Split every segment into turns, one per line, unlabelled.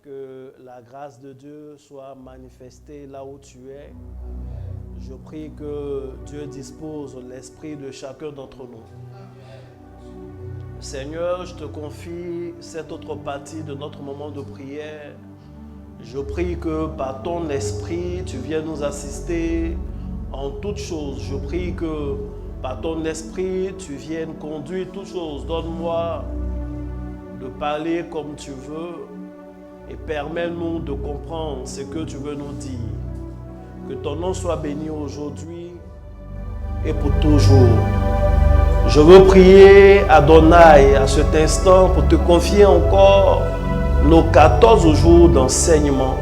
Que la grâce de Dieu soit manifestée là où tu es. Je prie que Dieu dispose l'esprit de chacun d'entre nous. Seigneur, je te confie cette autre partie de notre moment de prière. Je prie que par ton esprit, tu viennes nous assister en toutes choses. Je prie que par ton esprit, tu viennes conduire toutes choses. Donne-moi de parler comme tu veux et permets-nous de comprendre ce que tu veux nous dire. Que ton nom soit béni aujourd'hui et pour toujours. Je veux prier Adonai à cet instant pour te confier encore nos 14 jours d'enseignement.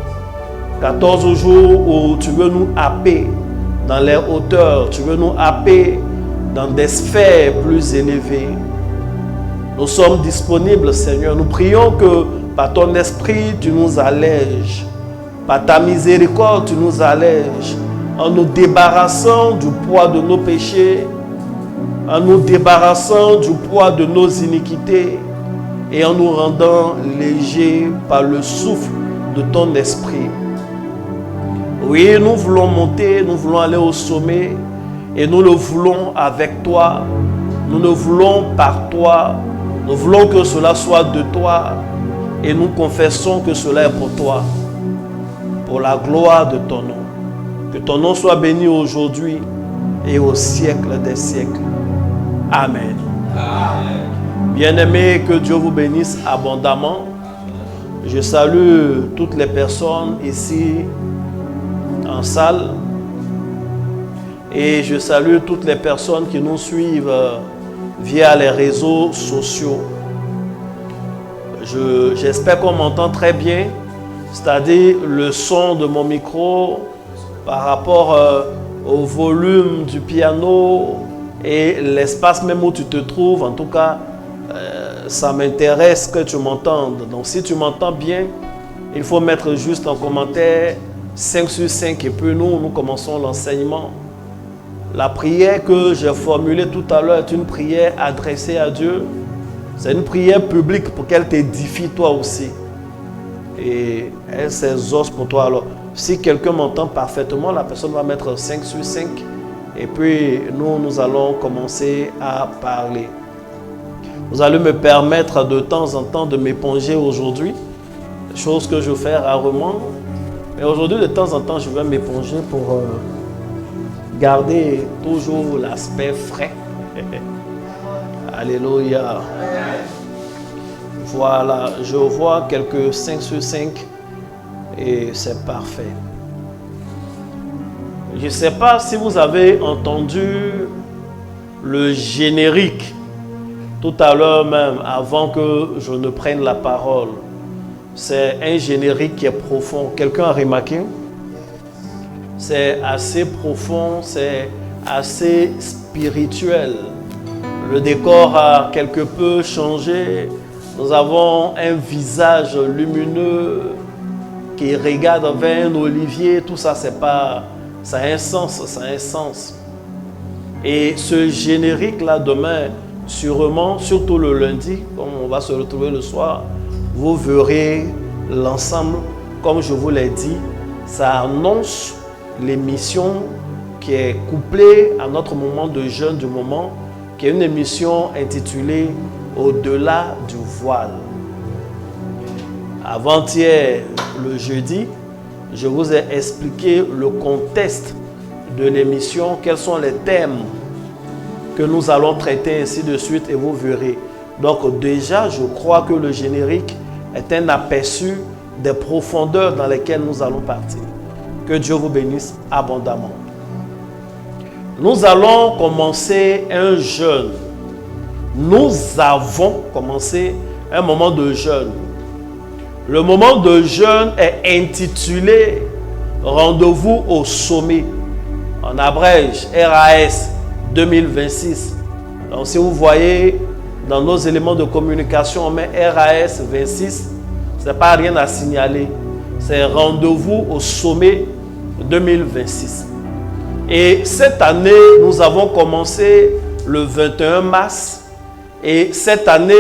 14 jours où tu veux nous happer dans les hauteurs, tu veux nous happer dans des sphères plus élevées. Nous sommes disponibles, Seigneur. Nous prions que par ton esprit, tu nous allèges. Par ta miséricorde, tu nous allèges. En nous débarrassant du poids de nos péchés, en nous débarrassant du poids de nos iniquités et en nous rendant légers par le souffle de ton esprit. Oui, nous voulons monter, nous voulons aller au sommet et nous le voulons avec toi. Nous le voulons par toi. Nous voulons que cela soit de toi et nous confessons que cela est pour toi, pour la gloire de ton nom. Que ton nom soit béni aujourd'hui et au siècle des siècles. Amen. Amen. Bien-aimés, que Dieu vous bénisse abondamment. Je salue toutes les personnes ici en salle et je salue toutes les personnes qui nous suivent via les réseaux sociaux. J'espère qu'on m'entend très bien, c'est-à-dire le son de mon micro par rapport au volume du piano et l'espace même où tu te trouves. En tout cas, ça m'intéresse que tu m'entendes. Donc si tu m'entends bien, il faut mettre juste en commentaire 5 sur 5 et puis nous commençons l'enseignement. La prière que j'ai formulée tout à l'heure est une prière adressée à Dieu. C'est une prière publique pour qu'elle t'édifie toi aussi. Et elle s'exauce pour toi. Alors, si quelqu'un m'entend parfaitement, la personne va mettre 5 sur 5. Et puis, nous allons commencer à parler. Vous allez me permettre de temps en temps de m'éponger aujourd'hui. Chose que je fais rarement. Mais aujourd'hui, de temps en temps, je vais m'éponger pour garder toujours l'aspect frais. Alléluia. Voilà, je vois quelques 5 sur 5 et c'est parfait. Je ne sais pas si vous avez entendu le générique tout à l'heure même, avant que je ne prenne la parole. C'est un générique qui est profond. Quelqu'un a remarqué? C'est assez profond, c'est assez spirituel. Le décor a quelque peu changé. Nous avons un visage lumineux qui regarde vers un olivier. Tout ça, c'est pas, ça a un sens, ça a un sens. Et ce générique-là, demain, sûrement, surtout le lundi, comme on va se retrouver le soir, vous verrez l'ensemble, comme je vous l'ai dit, ça annonce l'émission qui est couplée à notre moment de jeûne du moment, qui est une émission intitulée « Au-delà du voile ». Avant-hier, le jeudi, je vous ai expliqué le contexte de l'émission, quels sont les thèmes que nous allons traiter ainsi de suite et vous verrez. Donc déjà, je crois que le générique est un aperçu des profondeurs dans lesquelles nous allons partir. Que Dieu vous bénisse abondamment. Nous allons commencer un jeûne. Nous avons commencé un moment de jeûne. Le moment de jeûne est intitulé « Rendez-vous au sommet ». En abrège, RAS 2026. Donc si vous voyez dans nos éléments de communication, on met RAS 26. Ce n'est pas rien à signaler. C'est Rendez-vous au sommet 2026. Et cette année, nous avons commencé le 21 mars. Et cette année,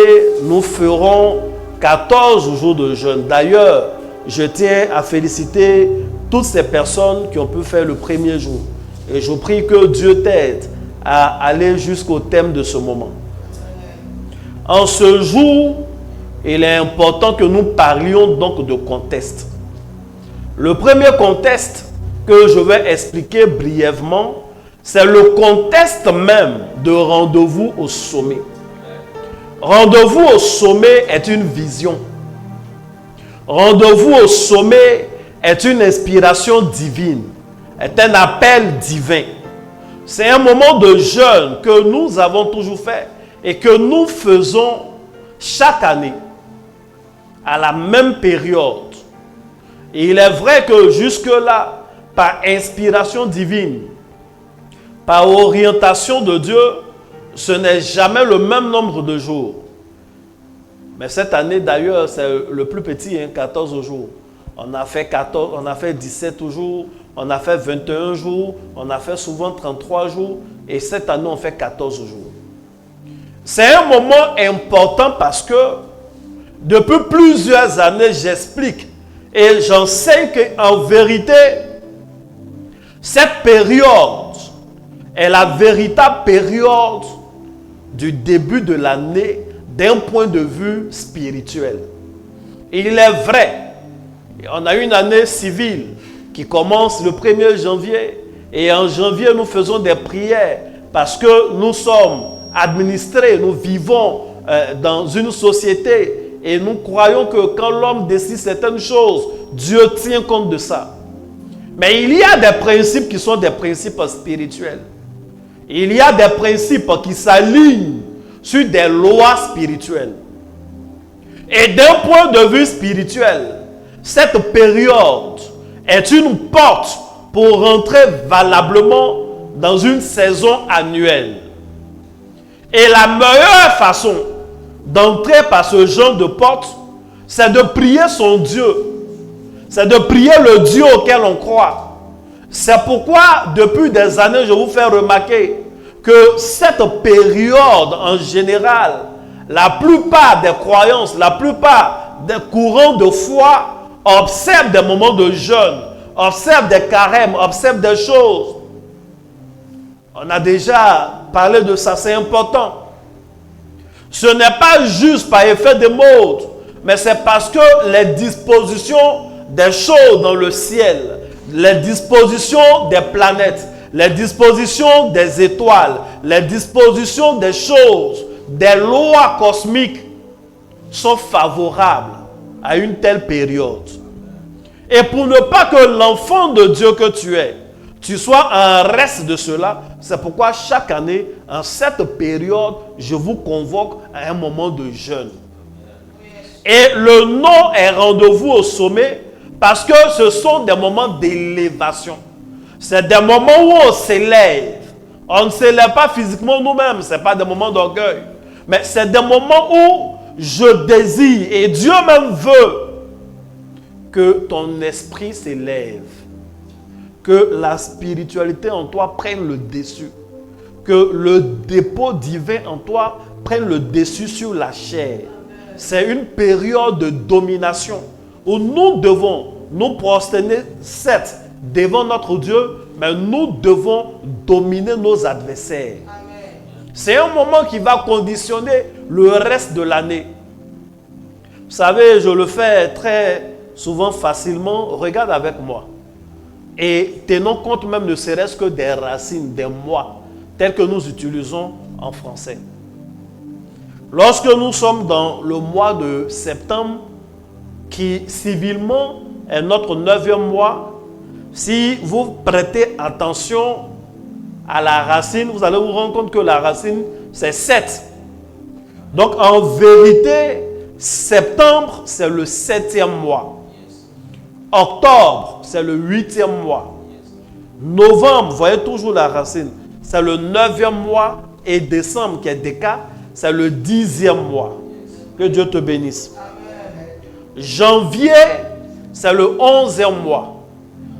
nous ferons 14 jours de jeûne. D'ailleurs, je tiens à féliciter toutes ces personnes qui ont pu faire le premier jour. Et je prie que Dieu t'aide à aller jusqu'au thème de ce moment. En ce jour, il est important que nous parlions donc de contexte. Le premier contexte que je vais expliquer brièvement, c'est le contexte même de rendez-vous au sommet. Rendez-vous au sommet est une vision. Rendez-vous au sommet est une inspiration divine, est un appel divin. C'est un moment de jeûne que nous avons toujours fait et que nous faisons chaque année à la même période. Et il est vrai que jusque-là, par inspiration divine, par orientation de Dieu, ce n'est jamais le même nombre de jours. Mais cette année d'ailleurs, c'est le plus petit, 14 jours. On a fait 14, on a fait 17 jours, on a fait 21 jours, on a fait souvent 33 jours. Et cette année, on fait 14 jours. C'est un moment important parce que depuis plusieurs années, j'explique et j'enseigne qu'en vérité, cette période est la véritable période du début de l'année d'un point de vue spirituel. Il est vrai, on a une année civile qui commence le 1er janvier et en janvier nous faisons des prières parce que nous sommes administrés, nous vivons dans une société et nous croyons que quand l'homme décide certaines choses, Dieu tient compte de ça. Mais il y a des principes qui sont des principes spirituels. Il y a des principes qui s'alignent sur des lois spirituelles. Et d'un point de vue spirituel, cette période est une porte pour rentrer valablement dans une saison annuelle. Et la meilleure façon d'entrer par ce genre de porte, c'est de prier son Dieu. C'est de prier le Dieu auquel on croit. C'est pourquoi, depuis des années, je vous fais remarquer que cette période, en général, la plupart des croyances, la plupart des courants de foi observent des moments de jeûne, observent des carêmes, observent des choses. On a déjà parlé de ça, c'est important. Ce n'est pas juste par effet de mode, mais c'est parce que les dispositions des choses dans le ciel, les dispositions des planètes, les dispositions des étoiles, les dispositions des choses, des lois cosmiques sont favorables à une telle période. Et pour ne pas que l'enfant de Dieu que tu es, tu sois en reste de cela, c'est pourquoi chaque année, en cette période, je vous convoque à un moment de jeûne. Et le nom est rendez-vous au sommet parce que ce sont des moments d'élévation. C'est des moments où on s'élève. On ne s'élève pas physiquement nous-mêmes, ce n'est pas des moments d'orgueil. Mais c'est des moments où je désire et Dieu même veut que ton esprit s'élève. Que la spiritualité en toi prenne le dessus. que le dépôt divin en toi prenne le dessus sur la chair. C'est une période de domination où nous devons nous prosterner, certes, devant notre Dieu, mais nous devons dominer nos adversaires. C'est un moment qui va conditionner le reste de l'année. Vous savez, je le fais très souvent facilement. Regarde avec moi. Et tenons compte même ne serait-ce que des racines, des mois, tels que nous utilisons en français. Lorsque nous sommes dans le mois de septembre, qui civilement est notre 9e mois, si vous prêtez attention à la racine, vous allez vous rendre compte que la racine, c'est 7. Donc en vérité, septembre, c'est le 7e mois. Octobre, c'est le 8e mois. Novembre, vous voyez toujours la racine, c'est le 9e mois. Et décembre, qui est Déca, c'est le 10e mois. Que Dieu te bénisse. Janvier, c'est le 11e mois.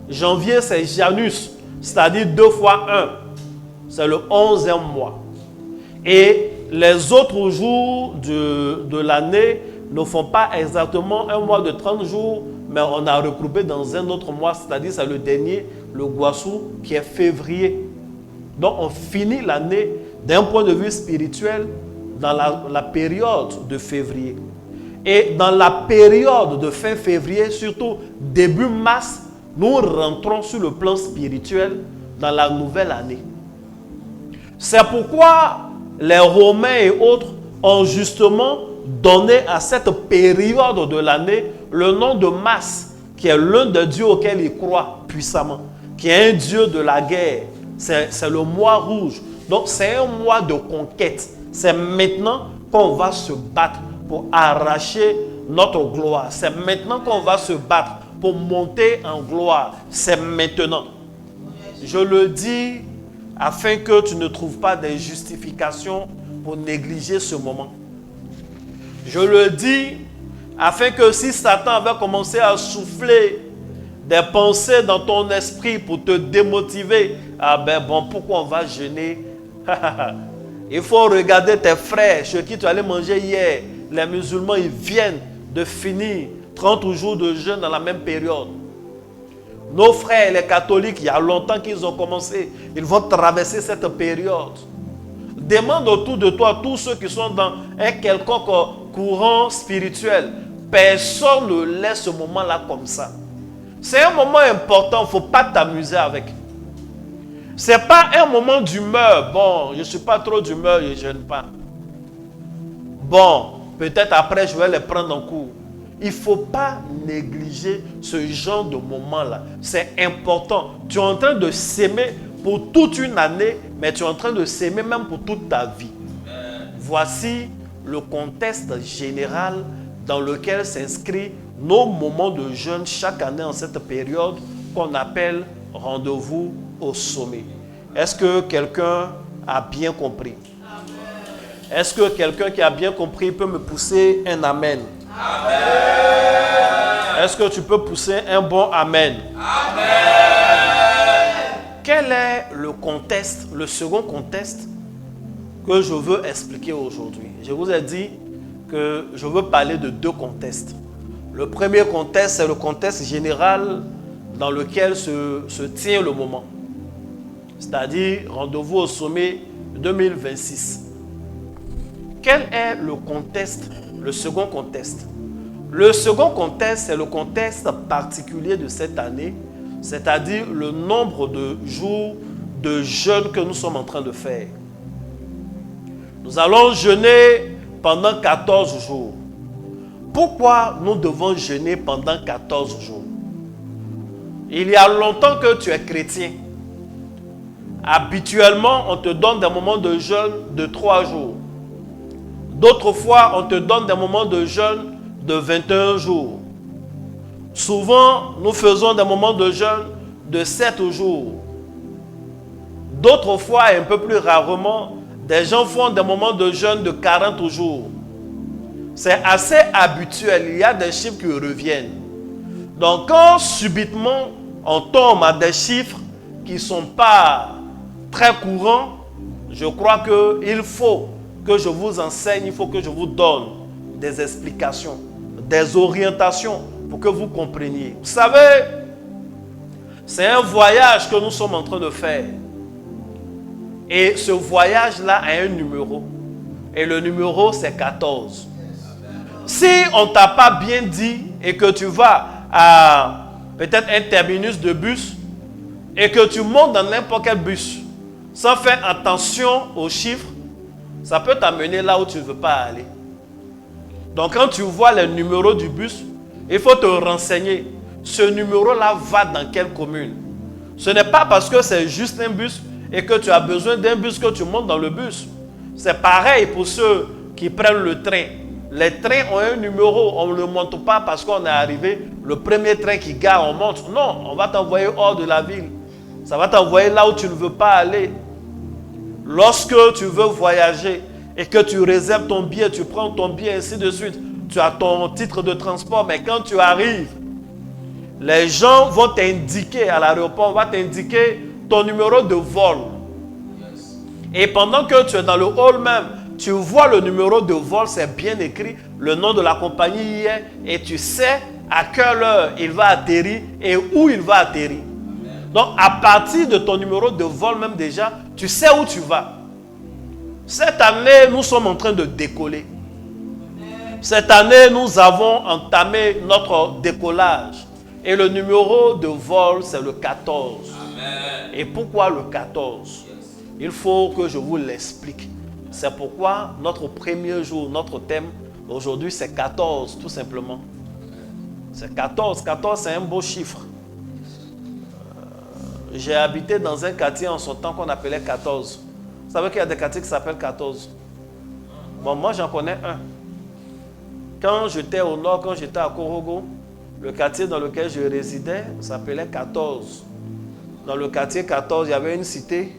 Janvier, c'est Janus, c'est-à-dire 2 fois 1. C'est le 11e mois. Et les autres jours de l'année ne font pas exactement un mois de 30 jours, mais on a regroupé dans un autre mois, c'est-à-dire c'est le dernier, le Guassou, qui est février. Donc on finit l'année d'un point de vue spirituel dans la période de février. Et dans la période de fin février, surtout début mars, nous rentrons sur le plan spirituel dans la nouvelle année. C'est pourquoi les Romains et autres ont justement donné à cette période de l'année le nom de Mars, qui est l'un des dieux auxquels ils croient puissamment, qui est un dieu de la guerre. C'est le mois rouge. Donc c'est un mois de conquête. C'est maintenant qu'on va se battre pour arracher notre gloire. C'est maintenant qu'on va se battre pour monter en gloire. C'est maintenant. Je le dis afin que tu ne trouves pas des justifications pour négliger ce moment. Je le dis afin que si Satan va commencer à souffler des pensées dans ton esprit pour te démotiver, ah ben bon, pourquoi on va jeûner? Il faut regarder tes frères, ceux qui tu allais manger hier. Les musulmans, ils viennent de finir 30 jours de jeûne dans la même période. Nos frères, les catholiques, il y a longtemps qu'ils ont commencé. Ils vont traverser cette période. Demande autour de toi, tous ceux qui sont dans un quelconque courant spirituel. Personne ne laisse ce moment-là comme ça. C'est un moment important, il ne faut pas t'amuser avec. Ce n'est pas un moment d'humeur. Bon, je ne suis pas trop d'humeur, je ne jeûne pas. Bon, peut-être après, je vais les prendre en cours. Il ne faut pas négliger ce genre de moment-là. C'est important. Tu es en train de s'aimer pour toute une année, mais tu es en train de s'aimer même pour toute ta vie. Voici le contexte général dans lequel s'inscrivent nos moments de jeûne chaque année en cette période qu'on appelle rendez-vous au sommet. Est-ce que quelqu'un a bien compris? Est-ce que quelqu'un qui a bien compris peut me pousser un amen? Amen. Est-ce que tu peux pousser un bon amen? Amen. Quel est le contexte, le second contexte que je veux expliquer aujourd'hui? Je vous ai dit que je veux parler de 2 contextes. Le premier contexte, c'est le contexte général dans lequel se tient le moment. C'est-à-dire rendez-vous au sommet 2026. Quel est le contexte, le second contexte? Le second contexte, c'est le contexte particulier de cette année, c'est-à-dire le nombre de jours de jeûne que nous sommes en train de faire. Nous allons jeûner pendant 14 jours. Pourquoi nous devons jeûner pendant 14 jours? Il y a longtemps que tu es chrétien. Habituellement, on te donne des moments de jeûne de 3 jours. D'autres fois, on te donne des moments de jeûne de 21 jours. Souvent, nous faisons des moments de jeûne de 7 jours. D'autres fois, et un peu plus rarement, des gens font des moments de jeûne de 40 jours. C'est assez habituel, il y a des chiffres qui reviennent. Donc, quand subitement, on tombe à des chiffres qui ne sont pas très courants, je crois qu'il faut que je vous enseigne, il faut que je vous donne des explications, des orientations pour que vous compreniez. Vous savez, c'est un voyage que nous sommes en train de faire. Et ce voyage-là a un numéro. Et le numéro, c'est 14. Si on ne t'a pas bien dit et que tu vas à peut-être un terminus de bus et que tu montes dans n'importe quel bus sans faire attention aux chiffres, ça peut t'amener là où tu ne veux pas aller. Donc quand tu vois les numéros du bus, il faut te renseigner. Ce numéro-là va dans quelle commune? Ce n'est pas parce que c'est juste un bus et que tu as besoin d'un bus que tu montes dans le bus. C'est pareil pour ceux qui prennent le train. Les trains ont un numéro, on ne le monte pas parce qu'on est arrivé, le premier train qui gare, on monte. Non, on va t'envoyer hors de la ville. Ça va t'envoyer là où tu ne veux pas aller. Lorsque tu veux voyager et que tu réserves ton billet, tu prends ton billet, ainsi de suite, tu as ton titre de transport, mais quand tu arrives, les gens vont t'indiquer à l'aéroport, on va t'indiquer ton numéro de vol. Et pendant que tu es dans le hall même, tu vois le numéro de vol, c'est bien écrit, le nom de la compagnie y est, et tu sais à quelle heure il va atterrir et où il va atterrir. Donc, à partir de ton numéro de vol même déjà, tu sais où tu vas. Cette année, nous sommes en train de décoller. Cette année, nous avons entamé notre décollage. Et le numéro de vol, c'est le 14. Amen. Et pourquoi le 14? Il faut que je vous l'explique. C'est pourquoi notre premier jour, notre thème aujourd'hui, c'est 14, tout simplement. C'est 14. 14, c'est un beau chiffre. J'ai habité dans un quartier en son temps qu'on appelait 14. Vous savez qu'il y a des quartiers qui s'appellent 14. Bon, moi, j'en connais un. Quand j'étais au nord, quand j'étais à Korogo, le quartier dans lequel je résidais s'appelait 14. Dans le quartier 14, il y avait une cité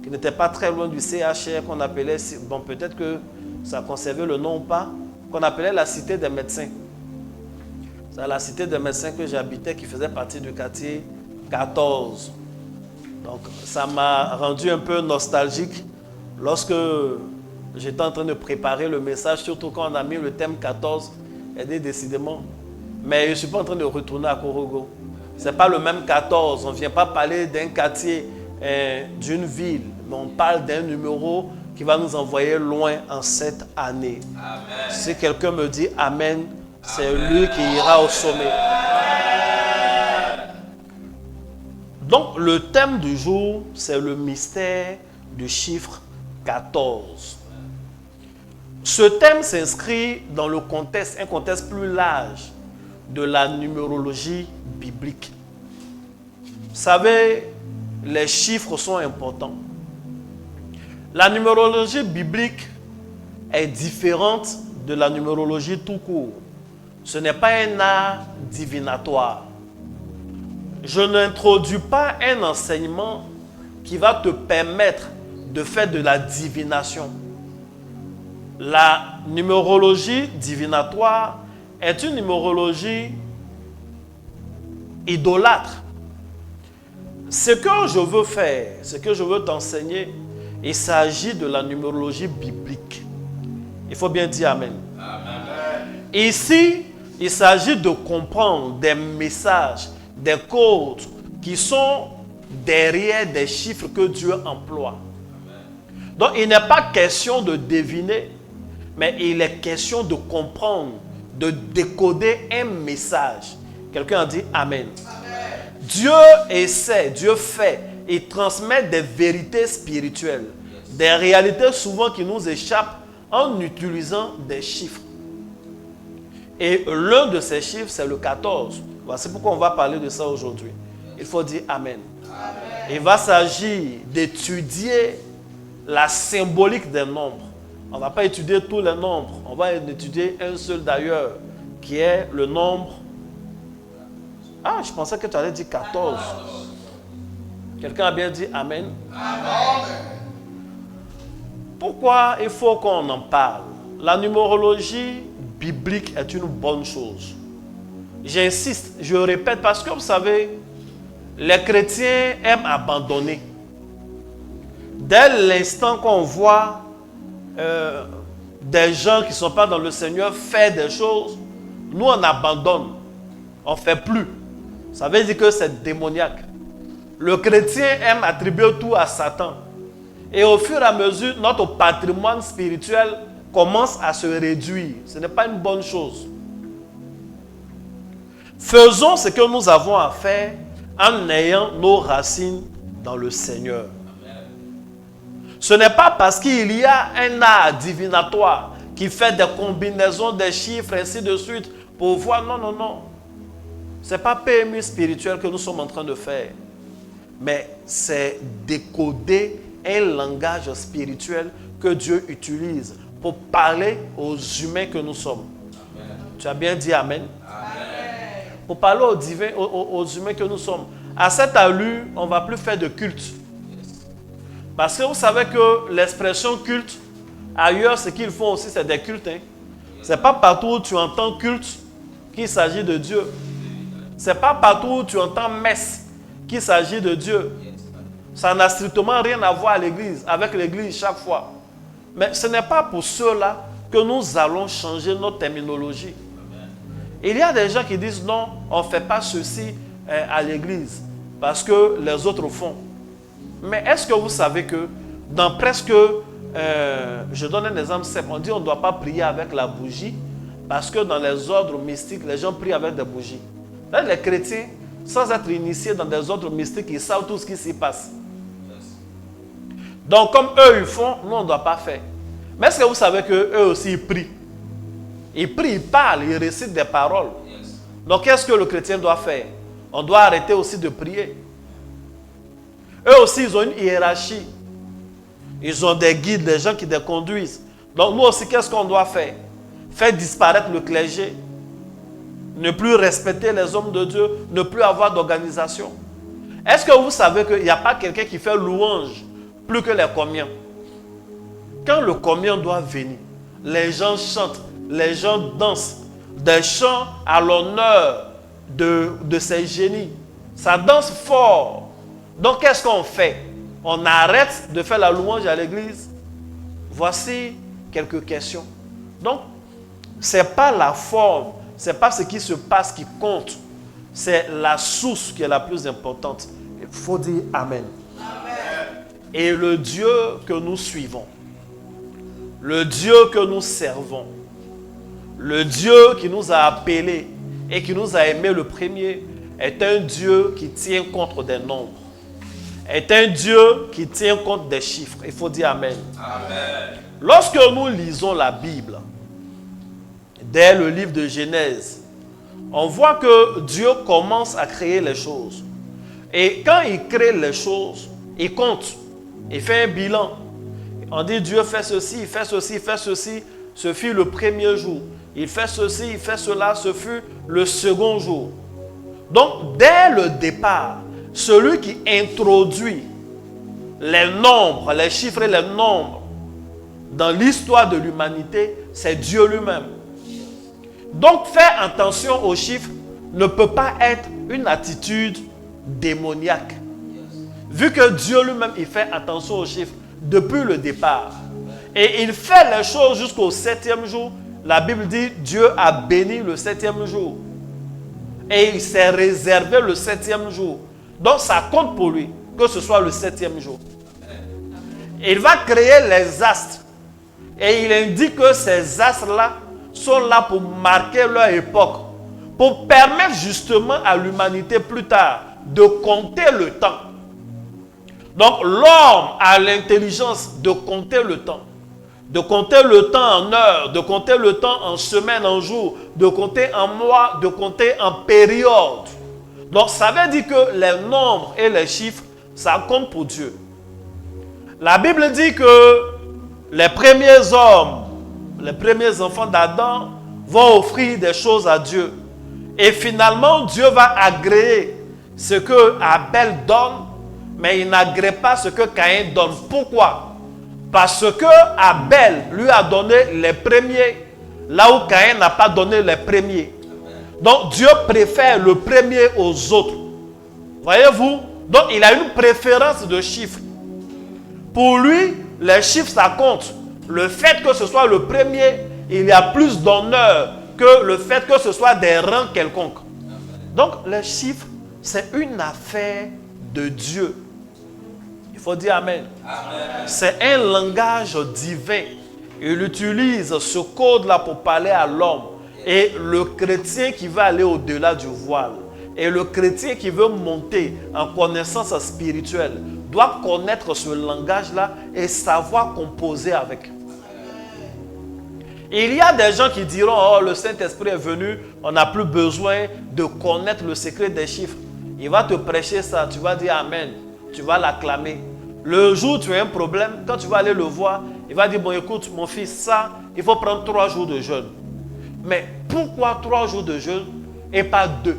qui n'était pas très loin du CHR qu'on appelait, bon peut-être que ça conservait le nom ou pas, qu'on appelait la cité des médecins. C'est la cité des médecins que j'habitais qui faisait partie du quartier 14. Donc ça m'a rendu un peu nostalgique lorsque j'étais en train de préparer le message, surtout quand on a mis le thème 14, et dit décidément. Mais je ne suis pas en train de retourner à Korogo. Ce n'est pas le même 14. On ne vient pas parler d'un quartier, d'une ville. Mais on parle d'un numéro qui va nous envoyer loin en cette année. Amen. Si quelqu'un me dit Amen, c'est lui qui ira au sommet. Amen. Donc le thème du jour, c'est le mystère du chiffre 14. Ce thème s'inscrit dans le contexte, un contexte plus large de la numérologie biblique. Vous savez, les chiffres sont importants. La numérologie biblique est différente de la numérologie tout court. Ce n'est pas un art divinatoire. Je n'introduis pas un enseignement qui va te permettre de faire de la divination. La numérologie divinatoire est une numérologie idolâtre. Ce que je veux faire, ce que je veux t'enseigner, il s'agit de la numérologie biblique. Il faut bien dire Amen. Amen. Ici, il s'agit de comprendre des messages, des codes qui sont derrière des chiffres que Dieu emploie. Amen. Donc, il n'est pas question de deviner, mais il est question de comprendre, de décoder un message. Quelqu'un a dit Amen. Amen. Dieu essaie, Dieu fait, il transmet des vérités spirituelles, des réalités souvent qui nous échappent en utilisant des chiffres. Et l'un de ces chiffres, c'est le 14. Voici pourquoi on va parler de ça aujourd'hui. Il faut dire Amen. Amen. Il va s'agir d'étudier la symbolique des nombres. On ne va pas étudier tous les nombres. On va étudier un seul d'ailleurs, qui est le nombre... Ah, je pensais que tu allais dire 14. Quelqu'un a bien dit Amen. Amen. Pourquoi il faut qu'on en parle? La numérologie biblique est une bonne chose. J'insiste, je répète, parce que vous savez, les chrétiens aiment abandonner. dès l'instant qu'on voit des gens qui ne sont pas dans le Seigneur faire des choses, nous on abandonne, on ne fait plus. Ça veut dire que c'est démoniaque. Le chrétien aime attribuer tout à Satan. Et au fur et à mesure, notre patrimoine spirituel commence à se réduire. Ce n'est pas une bonne chose. Faisons ce que nous avons à faire en ayant nos racines dans le Seigneur. Ce n'est pas parce qu'il y a un art divinatoire qui fait des combinaisons des chiffres, ainsi de suite, pour voir. Non, non, non. Ce n'est pas PMU spirituel que nous sommes en train de faire. Mais c'est décoder un langage spirituel que Dieu utilise pour parler aux humains que nous sommes. Amen. Tu as bien dit Amen. Amen. Pour parler aux divins, aux humains que nous sommes. À cette allure, on ne va plus faire de culte. Parce que vous savez que l'expression culte, ailleurs, ce qu'ils font aussi, c'est des cultes. Hein. Ce n'est pas partout où tu entends culte qu'il s'agit de Dieu. Ce n'est pas partout où tu entends messe qu'il s'agit de Dieu. Ça n'a strictement rien à voir avec l'église chaque fois. Mais ce n'est pas pour cela que nous allons changer notre terminologie. Il y a des gens qui disent non, on ne fait pas ceci à l'église parce que les autres font. Mais est-ce que vous savez que dans presque, je donne un exemple simple, on dit on ne doit pas prier avec la bougie parce que dans les ordres mystiques, les gens prient avec des bougies. Là, les chrétiens, sans être initiés dans des ordres mystiques, ils savent tout ce qui s'y passe. Donc comme eux ils font, nous on ne doit pas faire. Mais est-ce que vous savez qu'eux aussi ils prient? Ils prient, ils parlent, ils récitent des paroles. Donc qu'est-ce que le chrétien doit faire? On doit arrêter aussi de prier. Eux aussi ils ont une hiérarchie. Ils ont des guides, des gens qui les conduisent. Donc nous aussi qu'est-ce qu'on doit faire? Faire disparaître le clergé. Ne plus respecter les hommes de Dieu. Ne plus avoir d'organisation. Est-ce que vous savez qu'il n'y a pas quelqu'un qui fait louange plus que les commiens? Quand le comien doit venir, les gens chantent, les gens dansent, des chants à l'honneur de ces génies. Ça danse fort. Donc qu'est-ce qu'on fait? On arrête de faire la louange à l'église? Voici quelques questions. Donc, ce n'est pas la forme, ce n'est pas ce qui se passe qui compte. C'est la source qui est la plus importante. Il faut dire Amen. Amen. Et le Dieu que nous suivons, le Dieu que nous servons, le Dieu qui nous a appelés et qui nous a aimés le premier, est un Dieu qui tient compte des nombres. Est un Dieu qui tient compte des chiffres. Il faut dire Amen. Amen. Lorsque nous lisons la Bible, dès le livre de Genèse, on voit que Dieu commence à créer les choses. Et quand il crée les choses, il compte. Il fait un bilan. On dit Dieu fait ceci, il fait ceci, il fait ceci. Ce fut le premier jour. Il fait ceci, il fait cela. Ce fut le second jour. Donc, dès le départ, celui qui introduit les nombres, les chiffres et les nombres dans l'histoire de l'humanité, c'est Dieu lui-même. Donc, faire attention aux chiffres ne peut pas être une attitude démoniaque. Vu que Dieu lui-même, il fait attention aux chiffres depuis le départ. Et il fait les choses jusqu'au 7e jour. La Bible dit, Dieu a béni le 7e jour. Et il s'est réservé le 7e jour. Donc ça compte pour lui que ce soit le 7e jour. Il va créer les astres. Et il indique que ces astres-là sont là pour marquer leur époque. Pour permettre justement à l'humanité plus tard de compter le temps. Donc l'homme a l'intelligence de compter le temps. De compter le temps en heures, de compter le temps en semaines, en jours, de compter en mois, de compter en périodes. Donc ça veut dire que les nombres et les chiffres, ça compte pour Dieu. La Bible dit que les premiers hommes, les premiers enfants d'Adam vont offrir des choses à Dieu. Et finalement, Dieu va agréer ce que Abel donne, mais il n'agrée pas ce que Caïn donne. Pourquoi? Parce que Abel lui a donné les premiers, là où Caïn n'a pas donné les premiers. Donc Dieu préfère le premier aux autres. Voyez-vous? Donc il a une préférence de chiffres. Pour lui, les chiffres, ça compte. Le fait que ce soit le premier, il y a plus d'honneur que le fait que ce soit des rangs quelconques. Donc, les chiffres, c'est une affaire de Dieu. Il faut dire Amen. Amen. C'est un langage divin. Il utilise ce code-là pour parler à l'homme. Et le chrétien qui veut aller au-delà du voile, et le chrétien qui veut monter en connaissance spirituelle, doit connaître ce langage-là et savoir composer avec. Il y a des gens qui diront, oh, le Saint-Esprit est venu, on n'a plus besoin de connaître le secret des chiffres. Il va te prêcher ça, tu vas dire Amen, tu vas l'acclamer. Le jour où tu as un problème, quand tu vas aller le voir, il va dire, bon écoute mon fils, ça, il faut prendre 3 jours de jeûne. Mais pourquoi 3 jours de jeûne et pas 2?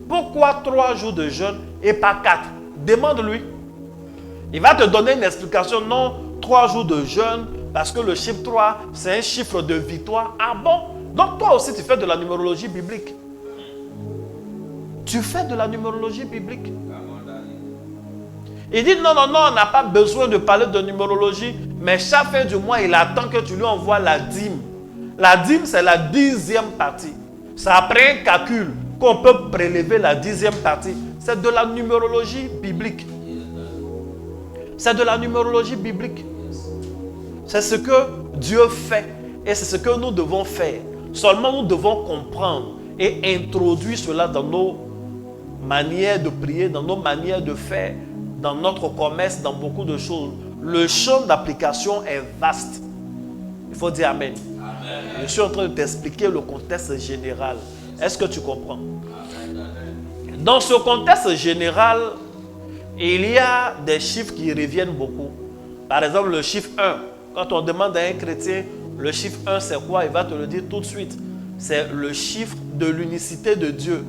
Pourquoi 3 jours de jeûne et pas 4? Demande-lui. Il va te donner une explication. Non, 3 jours de jeûne, parce que le chiffre 3, c'est un chiffre de victoire. Ah bon? Donc toi aussi, tu fais de la numérologie biblique. Tu fais de la numérologie biblique. Il dit non, non, non, on n'a pas besoin de parler de numérologie, mais chaque fin du mois, il attend que tu lui envoies la dîme. La dîme, c'est la 10e partie. C'est après un calcul qu'on peut prélever la 10e partie. C'est de la numérologie biblique. C'est de la numérologie biblique. C'est ce que Dieu fait et c'est ce que nous devons faire. Seulement nous devons comprendre et introduire cela dans nos manières de prier, dans nos manières de faire, dans notre commerce, dans beaucoup de choses. Le champ d'application est vaste. Il faut dire Amen. Amen. Je suis en train de t'expliquer le contexte général. Est-ce que tu comprends? Dans ce contexte général, il y a des chiffres qui reviennent beaucoup. Par exemple, le chiffre 1. Quand on demande à un chrétien, le chiffre 1 c'est quoi? Il va te le dire tout de suite. C'est le chiffre de l'unicité de Dieu.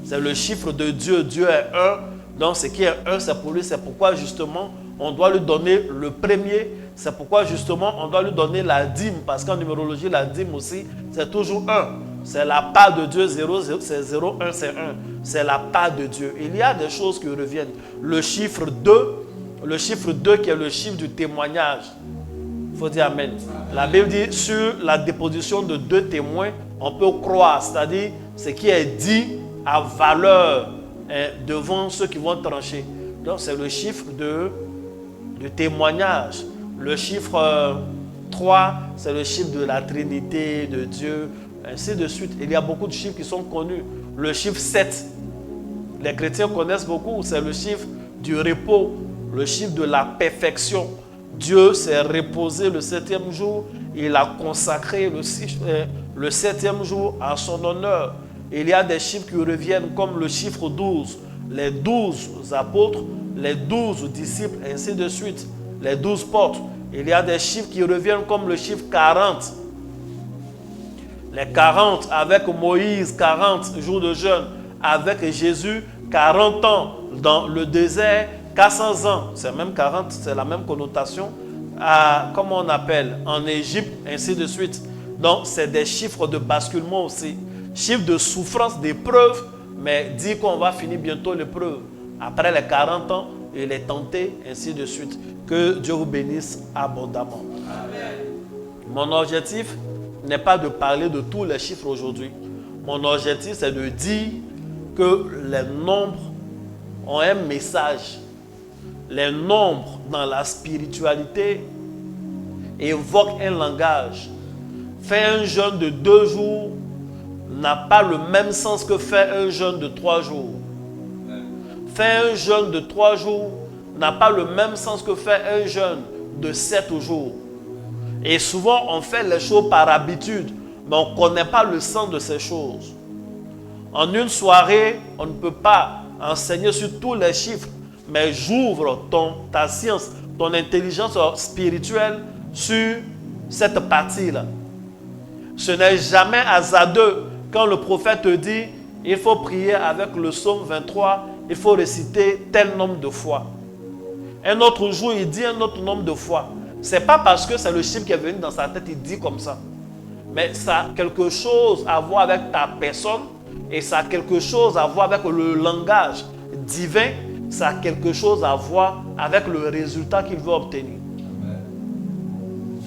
C'est le chiffre de Dieu. Dieu est 1. Donc ce qui est 1, c'est pour lui. C'est pourquoi justement, on doit lui donner le premier. C'est pourquoi justement, on doit lui donner la dîme. Parce qu'en numérologie, la dîme aussi, c'est toujours 1. C'est la part de Dieu, 0, c'est 0, 1, c'est 1. C'est la part de Dieu. Il y a des choses qui reviennent. Le chiffre 2 qui est le chiffre du témoignage. Il faut dire Amen. La Bible dit, sur la déposition de 2 témoins, on peut croire. C'est-à-dire, ce qui est dit a valeur devant ceux qui vont trancher. Donc, c'est le chiffre de témoignage. Le chiffre 3, c'est le chiffre de la Trinité, de Dieu, ainsi de suite. Il y a beaucoup de chiffres qui sont connus. Le chiffre 7, les chrétiens connaissent beaucoup, c'est le chiffre du repos, le chiffre de la perfection. Dieu s'est reposé le 7e jour, il a consacré le 7e jour à son honneur. Il y a des chiffres qui reviennent comme le chiffre 12, les 12 apôtres, les 12 disciples, ainsi de suite, les 12 portes. Il y a des chiffres qui reviennent comme le chiffre 40. Les 40 avec Moïse, 40 jours de jeûne, avec Jésus, 40 ans dans le désert, 400 ans, c'est même 40, c'est la même connotation, comment on appelle, en Égypte, ainsi de suite. Donc, c'est des chiffres de basculement aussi, chiffres de souffrance, d'épreuve, mais dit qu'on va finir bientôt l'épreuve. Après les 40 ans, il est tenté, ainsi de suite. Que Dieu vous bénisse abondamment. Amen. Mon objectif n'est pas de parler de tous les chiffres aujourd'hui. Mon objectif, c'est de dire que les nombres ont un message. Les nombres dans la spiritualité évoquent un langage. Faire un jeûne de 2 jours n'a pas le même sens que faire un jeûne de 3 jours. Faire un jeûne de 3 jours n'a pas le même sens que faire un jeûne de 7 jours. Et souvent, on fait les choses par habitude, mais on ne connaît pas le sens de ces choses. En une soirée, on ne peut pas enseigner sur tous les chiffres, mais j'ouvre ta science, ton intelligence spirituelle sur cette partie-là. Ce n'est jamais hasardeux quand le prophète te dit il faut prier avec le psaume 23, il faut réciter tel nombre de fois. Un autre jour, il dit un autre nombre de fois. Ce n'est pas parce que c'est le chiffre qui est venu dans sa tête, il dit comme ça. Mais ça a quelque chose à voir avec ta personne et ça a quelque chose à voir avec le langage divin. ça a quelque chose à voir avec le résultat qu'il veut obtenir.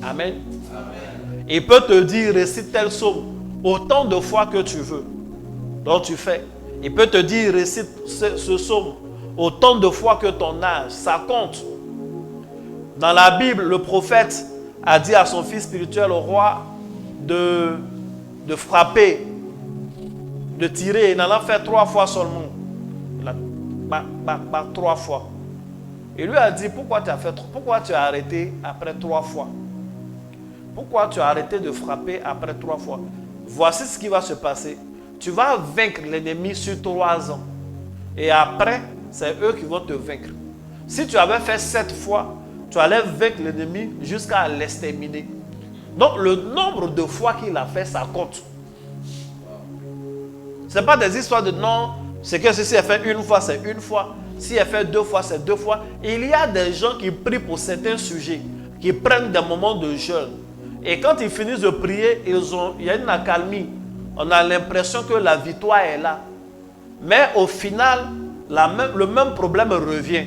Amen. Amen. Il peut te dire, récite tel psaume autant de fois que tu veux. Donc tu fais. Il peut te dire, récite ce psaume autant de fois que ton âge. Ça compte. Dans la Bible, le prophète a dit à son fils spirituel, au roi, de frapper, de tirer. Il en a fait 3 fois seulement. 3 fois. Il lui a dit, pourquoi tu as arrêté après 3 fois? Pourquoi tu as arrêté de frapper après 3 fois? Voici ce qui va se passer. Tu vas vaincre l'ennemi sur 3 ans. Et après, c'est eux qui vont te vaincre. Si tu avais fait 7 fois, tu allais vaincre l'ennemi jusqu'à l'exterminer. Donc le nombre de fois qu'il a fait, ça compte. Ce n'est pas des histoires de non, c'est que si elle fait 1 fois, c'est 1 fois. Si elle fait 2 fois, c'est 2 fois. Il y a des gens qui prient pour certains sujets, qui prennent des moments de jeûne. Et quand ils finissent de prier, il y a une accalmie. On a l'impression que la victoire est là. Mais au final, le même problème revient.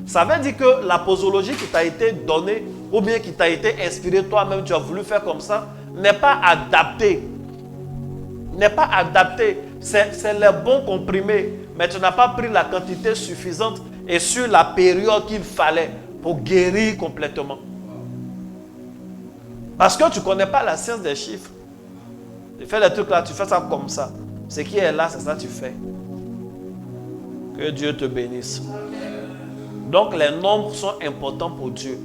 Ça veut dire que la posologie qui t'a été donnée, ou bien qui t'a été inspirée toi-même, tu as voulu faire comme ça, n'est pas adaptée. N'est pas adaptée. C'est les bons comprimés, mais tu n'as pas pris la quantité suffisante et sur la période qu'il fallait pour guérir complètement. Parce que tu ne connais pas la science des chiffres. Tu fais les trucs là, tu fais ça comme ça. Ce qui est là, c'est ça que tu fais. Que Dieu te bénisse. Donc les nombres sont importants pour Dieu.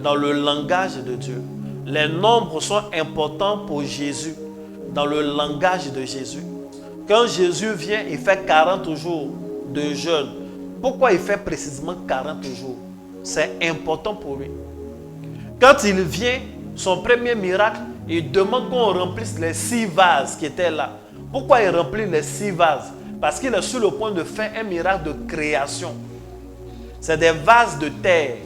Dans le langage de Dieu. Les nombres sont importants pour Jésus. Dans le langage de Jésus. Quand Jésus vient, il fait 40 jours de jeûne. Pourquoi il fait précisément 40 jours? C'est important pour lui. Quand il vient, son premier miracle, il demande qu'on remplisse les 6 vases qui étaient là. Pourquoi il remplit les 6 vases? Parce qu'il est sur le point de faire un miracle de création. C'est des vases de terre.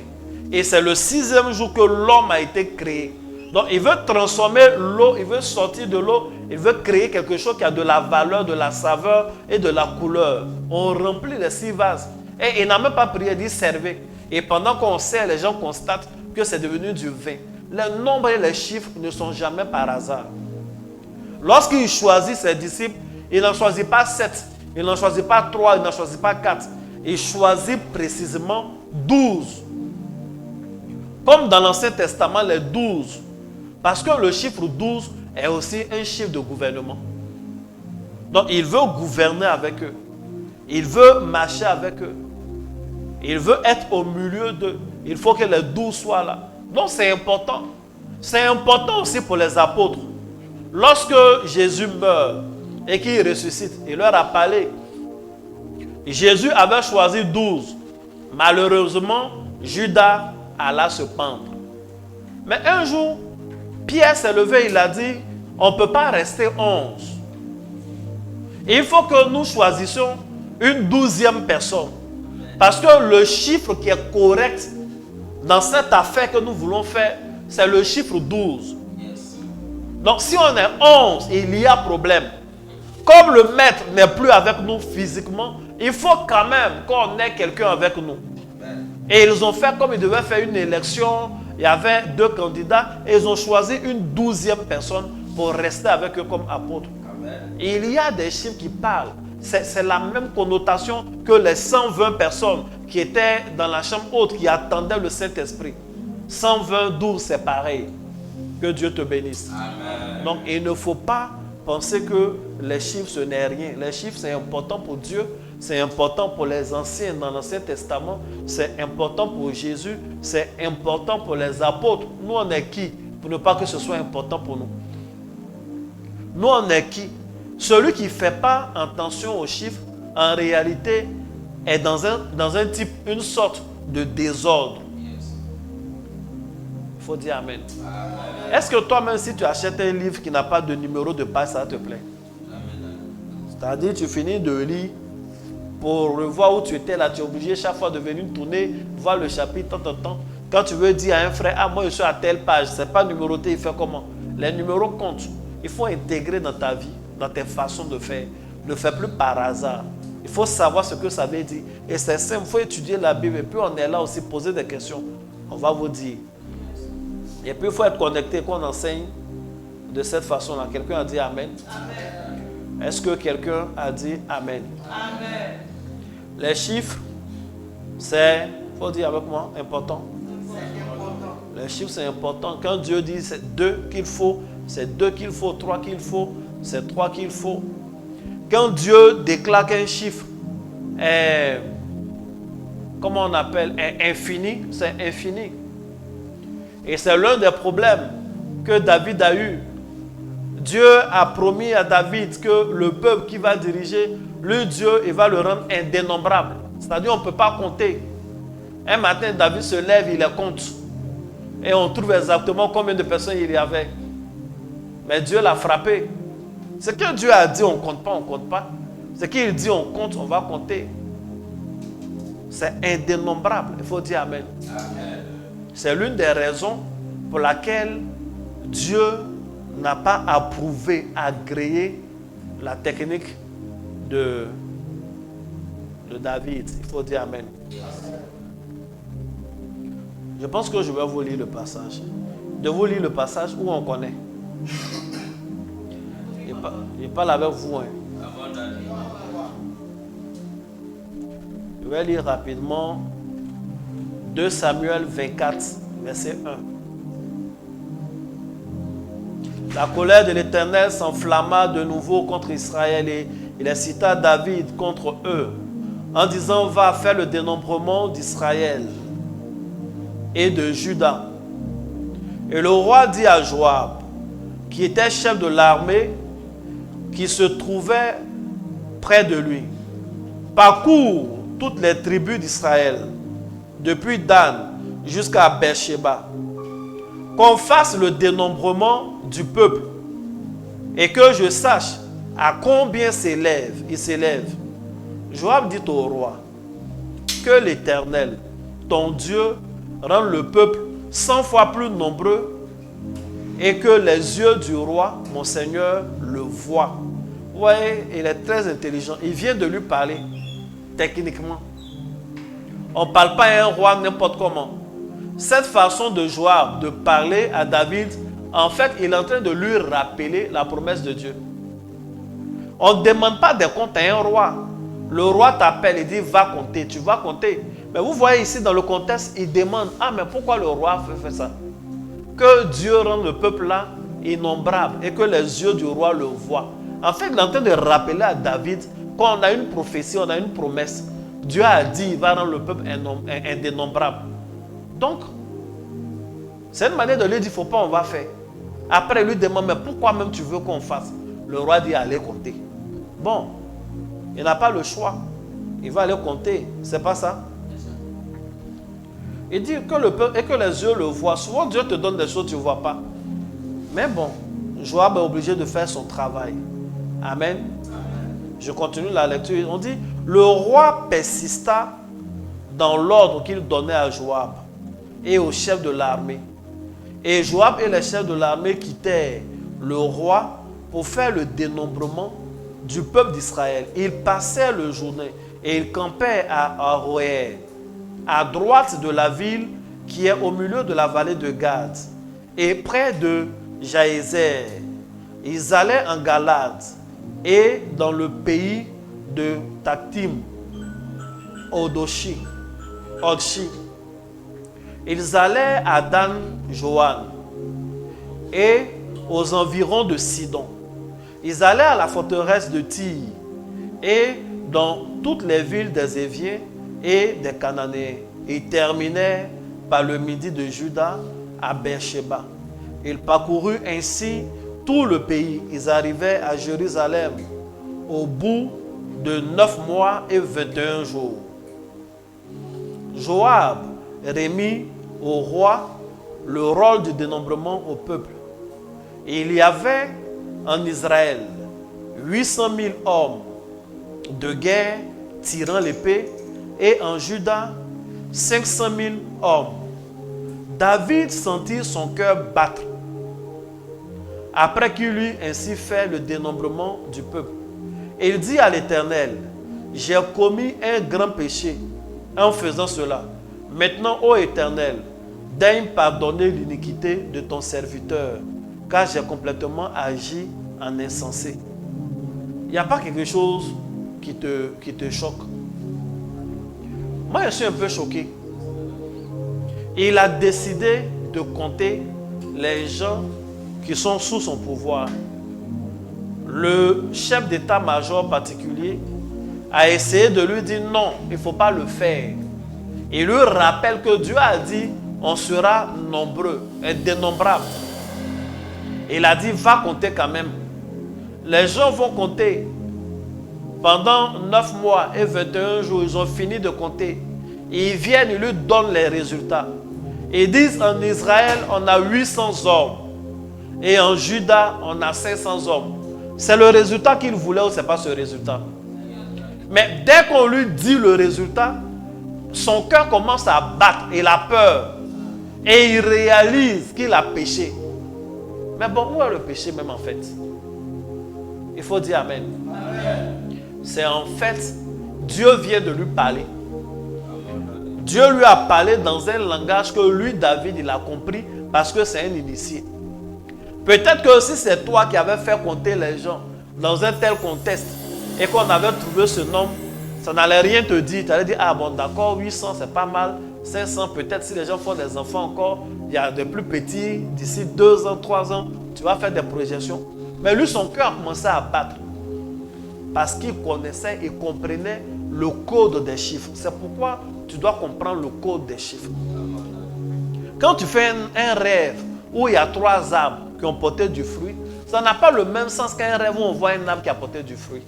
Et c'est le 6e jour que l'homme a été créé. Donc il veut transformer l'eau, il veut sortir de l'eau, il veut créer quelque chose qui a de la valeur, de la saveur et de la couleur. On remplit les 6 vases. Et il n'a même pas prié, il dit servez. Et pendant qu'on sert, les gens constatent que c'est devenu du vin. Les nombres et les chiffres ne sont jamais par hasard. Lorsqu'il choisit ses disciples, il n'en choisit pas 7, il n'en choisit pas 3, il n'en choisit pas 4. Il choisit précisément 12. Comme dans l'Ancien Testament, les 12. Parce que le chiffre 12 est aussi un chiffre de gouvernement. Donc il veut gouverner avec eux. Il veut marcher avec eux. Il veut être au milieu d'eux. Il faut que les 12 soient là. Donc c'est important. C'est important aussi pour les apôtres. Lorsque Jésus meurt et qu'il ressuscite, il leur a parlé. Jésus avait choisi 12. Malheureusement, Judas alla se pendre. Mais un jour, Pierre s'est levé, il a dit, on ne peut pas rester 11. Il faut que nous choisissions une 12e personne. Parce que le chiffre qui est correct dans cette affaire que nous voulons faire, c'est le chiffre 12. Donc si on est 11, il y a problème. Comme le maître n'est plus avec nous physiquement, il faut quand même qu'on ait quelqu'un avec nous. Et ils ont fait comme ils devaient faire une élection. Il y avait 2 candidats et ils ont choisi une 12e personne pour rester avec eux comme apôtres. Et il y a des chiffres qui parlent. C'est la même connotation que les 120 personnes qui étaient dans la chambre haute, qui attendaient le Saint-Esprit. 120, 12, c'est pareil. Que Dieu te bénisse. Amen. Donc il ne faut pas penser que les chiffres, ce n'est rien. Les chiffres, c'est important pour Dieu. C'est important pour les anciens dans l'Ancien Testament. C'est important pour Jésus. C'est important pour les apôtres. Nous, on est qui pour ne pas que ce soit important pour nous? Nous, on est qui? Celui qui ne fait pas attention aux chiffres, en réalité, est dans un type, une sorte de désordre. Il faut dire Amen. Amen. Est-ce que toi-même, si tu achètes un livre qui n'a pas de numéro de page, ça te plaît? C'est-à-dire, tu finis de lire pour revoir où tu étais là, tu es obligé chaque fois de venir tourner, voir le chapitre, tant. Quand tu veux dire à un frère, ah moi je suis à telle page, ce n'est pas numéroté, il fait comment? Les numéros comptent. Il faut intégrer dans ta vie, dans tes façons de faire. Ne fais plus par hasard. Il faut savoir ce que ça veut dire. Et c'est simple, il faut étudier la Bible. Et puis on est là aussi, poser des questions. On va vous dire. Et puis il faut être connecté, qu'on enseigne de cette façon-là. Quelqu'un a dit Amen. Amen. Est-ce que quelqu'un a dit Amen? Amen. Les chiffres, c'est, il faut dire avec moi, important. Les chiffres, c'est important. Quand Dieu dit c'est 2 qu'il faut, c'est 2 qu'il faut, 3 qu'il faut, c'est 3 qu'il faut. Quand Dieu déclare qu'un chiffre est, comment on appelle, est infini, c'est infini. Et c'est l'un des problèmes que David a eu. Dieu a promis à David que le peuple qui va diriger, le Dieu, il va le rendre indénombrable. C'est-à-dire on ne peut pas compter. Un matin, David se lève, il les compte. Et on trouve exactement combien de personnes il y avait. Mais Dieu l'a frappé. Ce que Dieu a dit, on ne compte pas, on ne compte pas. Ce qu'il dit, on compte, on va compter. C'est indénombrable. Il faut dire Amen. Amen. C'est l'une des raisons pour laquelle Dieu n'a pas approuvé, agréé la technique de David. Il faut dire Amen. Je pense que je vais vous lire le passage. De vous lire le passage où on connaît. Je parle avec vous. Hein. Je vais lire rapidement 2 Samuel 24, verset 1. La colère de l'Éternel s'enflamma de nouveau contre Israël et il incita David contre eux en disant: va faire le dénombrement d'Israël et de Juda. Et le roi dit à Joab, qui était chef de l'armée, qui se trouvait près de lui: parcours toutes les tribus d'Israël, depuis Dan jusqu'à Beersheba, qu'on fasse le dénombrement du peuple et que je sache à combien il s'élève. Joab dit au roi: que l'Éternel, ton Dieu, rende le peuple 100 fois plus nombreux et que les yeux du roi, mon Seigneur, le voient. Vous voyez, il est très intelligent. Il vient de lui parler techniquement. On ne parle pas à un roi n'importe comment. Cette façon de Joab de parler à David, en fait, il est en train de lui rappeler la promesse de Dieu. On ne demande pas des comptes à un roi. Le roi t'appelle et dit: va compter, tu vas compter. Mais vous voyez ici dans le contexte, il demande: ah, mais pourquoi le roi fait ça? Que Dieu rende le peuple là innombrable et que les yeux du roi le voient. En fait, il est en train de rappeler à David qu'on a une prophétie, on a une promesse. Dieu a dit qu'il va rendre le peuple indénombrable. Donc, c'est une manière de lui dire: il ne faut pas, on va faire. Après, il lui demande: mais pourquoi même tu veux qu'on fasse? Le roi dit: allez compter. Bon, il n'a pas le choix. Il va aller compter. C'est pas ça? Il dit que le peuple et que les yeux le voient. Souvent, Dieu te donne des choses que tu ne vois pas. Mais bon, Joab est obligé de faire son travail. Amen. Je continue la lecture. On dit: le roi persista dans l'ordre qu'il donnait à Joab et au chef de l'armée. Et Joab et les chefs de l'armée quittèrent le roi pour faire le dénombrement du peuple d'Israël. Ils passèrent le journée et ils campaient à Aroër, à droite de la ville qui est au milieu de la vallée de Gad et près de Jaézer. Ils allaient en Galade et dans le pays de Taktim, Odshi. Ils allaient à Dan Joan et aux environs de Sidon. Ils allaient à la forteresse de Tyr et dans toutes les villes des Éviens et des Cananéens. Ils terminaient par le midi de Juda à Beersheba. Ils parcoururent ainsi tout le pays. Ils arrivaient à Jérusalem au bout de 9 mois et 21 jours. Joab remit au roi le rôle du dénombrement au peuple. Et il y avait en Israël 800 000 hommes de guerre tirant l'épée et en Juda 500 000 hommes. David sentit son cœur battre après qu'il eut ainsi fait le dénombrement du peuple. Et il dit à l'Éternel: j'ai commis un grand péché en faisant cela. Maintenant, ô Éternel, daigne pardonner l'iniquité de ton serviteur, car j'ai complètement agi en insensé. Il n'y a pas quelque chose qui te choque. Moi, je suis un peu choqué. Il a décidé de compter les gens qui sont sous son pouvoir. Le chef d'état-major particulier a essayé de lui dire non, il ne faut pas le faire. Il lui rappelle que Dieu a dit on sera nombreux et dénombrable. Il a dit va compter quand même. Les gens vont compter. Pendant 9 mois et 21 jours, ils ont fini de compter. Ils viennent, ils lui donnent les résultats. Ils disent en Israël, on a 800 hommes. Et en Juda, on a 500 hommes. C'est le résultat qu'il voulait ou ce n'est pas ce résultat? Mais dès qu'on lui dit le résultat, son cœur commence à battre. Il a peur. Et il réalise qu'il a péché. Mais bon, où est le péché même en fait? Il faut dire Amen. C'est en fait, Dieu vient de lui parler. Dieu lui a parlé dans un langage que lui, David, il a compris parce que c'est un initié. Peut-être que si c'est toi qui avais fait compter les gens dans un tel contexte et qu'on avait trouvé ce nombre, ça n'allait rien te dire. Tu allais dire, ah bon d'accord, 800 c'est pas mal, 500 peut-être si les gens font des enfants encore, il y a des plus petits, d'ici 2 ans, 3 ans, tu vas faire des projections. Mais lui, son cœur a commencé à battre parce qu'il connaissait et comprenait le code des chiffres. C'est pourquoi tu dois comprendre le code des chiffres. Quand tu fais un rêve où il y a 3 arbres qui ont porté du fruit, ça n'a pas le même sens qu'un rêve où on voit un arbre qui a porté du fruit.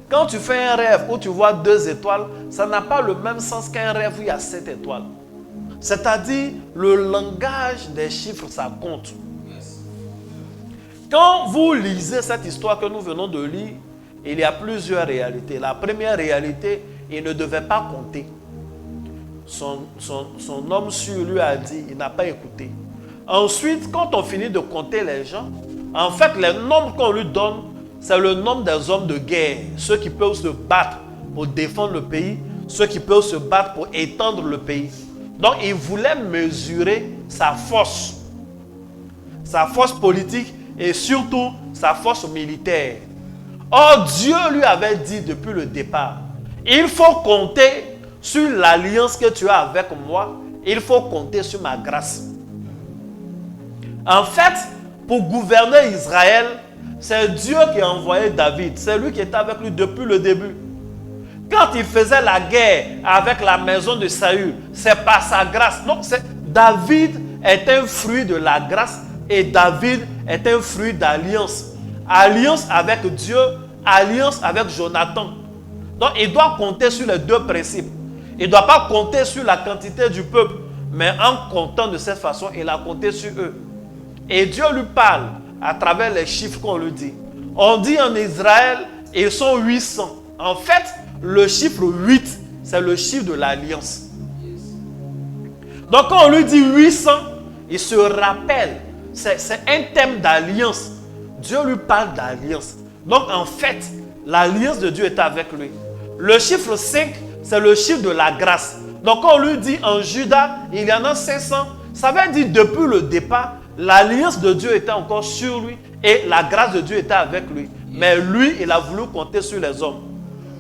Quand tu fais un rêve où tu vois 2 étoiles, ça n'a pas le même sens qu'un rêve où il y a 7 étoiles. C'est-à-dire, le langage des chiffres, ça compte. Quand vous lisez cette histoire que nous venons de lire, il y a plusieurs réalités. La première réalité, il ne devait pas compter. Son homme sûr lui a dit, il n'a pas écouté. Ensuite, quand on finit de compter les gens, en fait, les nombres qu'on lui donne, c'est le nombre des hommes de guerre. Ceux qui peuvent se battre pour défendre le pays, ceux qui peuvent se battre pour étendre le pays. Donc, il voulait mesurer sa force politique et surtout sa force militaire. Or, Dieu lui avait dit depuis le départ, il faut compter sur l'alliance que tu as avec moi, il faut compter sur ma grâce. En fait, pour gouverner Israël, c'est Dieu qui a envoyé David. C'est lui qui était avec lui depuis le début. Quand il faisait la guerre avec la maison de Saül, c'est par sa grâce. Donc, David est un fruit de la grâce et David est un fruit d'alliance. Alliance avec Dieu, alliance avec Jonathan. Donc, il doit compter sur les 2 principes. Il ne doit pas compter sur la quantité du peuple, mais en comptant de cette façon, il a compté sur eux. Et Dieu lui parle à travers les chiffres qu'on lui dit. On dit en Israël, ils sont 800. En fait, le chiffre 8, c'est le chiffre de l'alliance. Donc quand on lui dit 800, il se rappelle. C'est un thème d'alliance. Dieu lui parle d'alliance. Donc en fait, l'alliance de Dieu est avec lui. Le chiffre 5, c'est le chiffre de la grâce. Donc quand on lui dit en Juda, il y en a 500, ça veut dire depuis le départ, l'alliance de Dieu était encore sur lui et la grâce de Dieu était avec lui. Mais lui, il a voulu compter sur les hommes.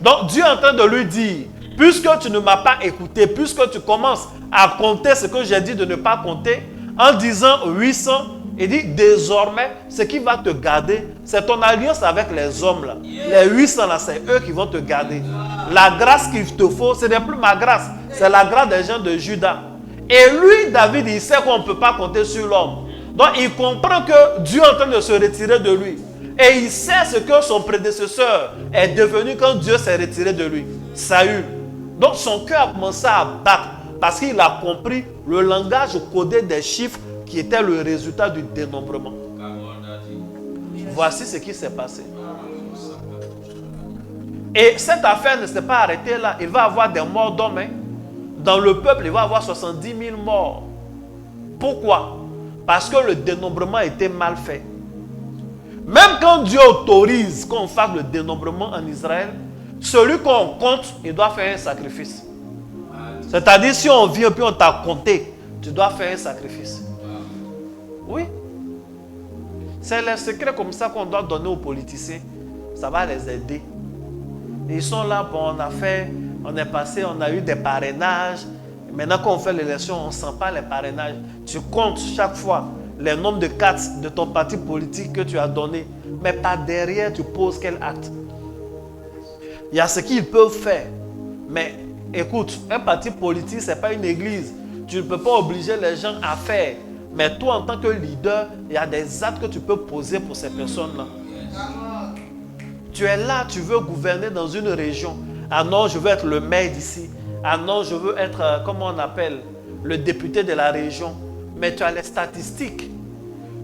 Donc Dieu est en train de lui dire, puisque tu ne m'as pas écouté, puisque tu commences à compter ce que j'ai dit de ne pas compter, en disant 800, il dit désormais, ce qui va te garder, c'est ton alliance avec les hommes là. Les 800 là, c'est eux qui vont te garder. La grâce qu'il te faut, ce n'est plus ma grâce, c'est la grâce des gens de Juda. Et lui, David, il sait qu'on ne peut pas compter sur l'homme. Donc il comprend que Dieu est en train de se retirer de lui. Et il sait ce que son prédécesseur est devenu quand Dieu s'est retiré de lui. Saül. Donc son cœur a commencé à battre parce qu'il a compris le langage codé des chiffres qui était le résultat du dénombrement. Voici ce qui s'est passé. Et cette affaire ne s'est pas arrêtée là. Il va y avoir des morts d'hommes. Dans le peuple, il va y avoir 70 000 morts. Pourquoi? Parce que le dénombrement était mal fait. Même quand Dieu autorise qu'on fasse le dénombrement en Israël, Celui qu'on compte, il doit faire un sacrifice. C'est-à-dire, si on vient et puis on t'a compté, tu dois faire un sacrifice. Oui. C'est le secret comme ça qu'on doit donner aux politiciens. Ça va les aider. Ils sont là, bon, on est passé, on a eu des parrainages. Maintenant qu'on fait l'élection, on ne sent pas les parrainages. Tu comptes chaque fois les nombres de cartes de ton parti politique que tu as donné. Mais par derrière, tu poses quel acte? Il y a ce qu'ils peuvent faire. Mais écoute, un parti politique, ce n'est pas une église. Tu ne peux pas obliger les gens à faire. Mais toi, en tant que leader, il y a des actes que tu peux poser pour ces personnes-là. Tu es là, tu veux gouverner dans une région. Ah non, je veux être le maire d'ici. Ah non, je veux être, comment on appelle, le député de la région. Mais tu as les statistiques.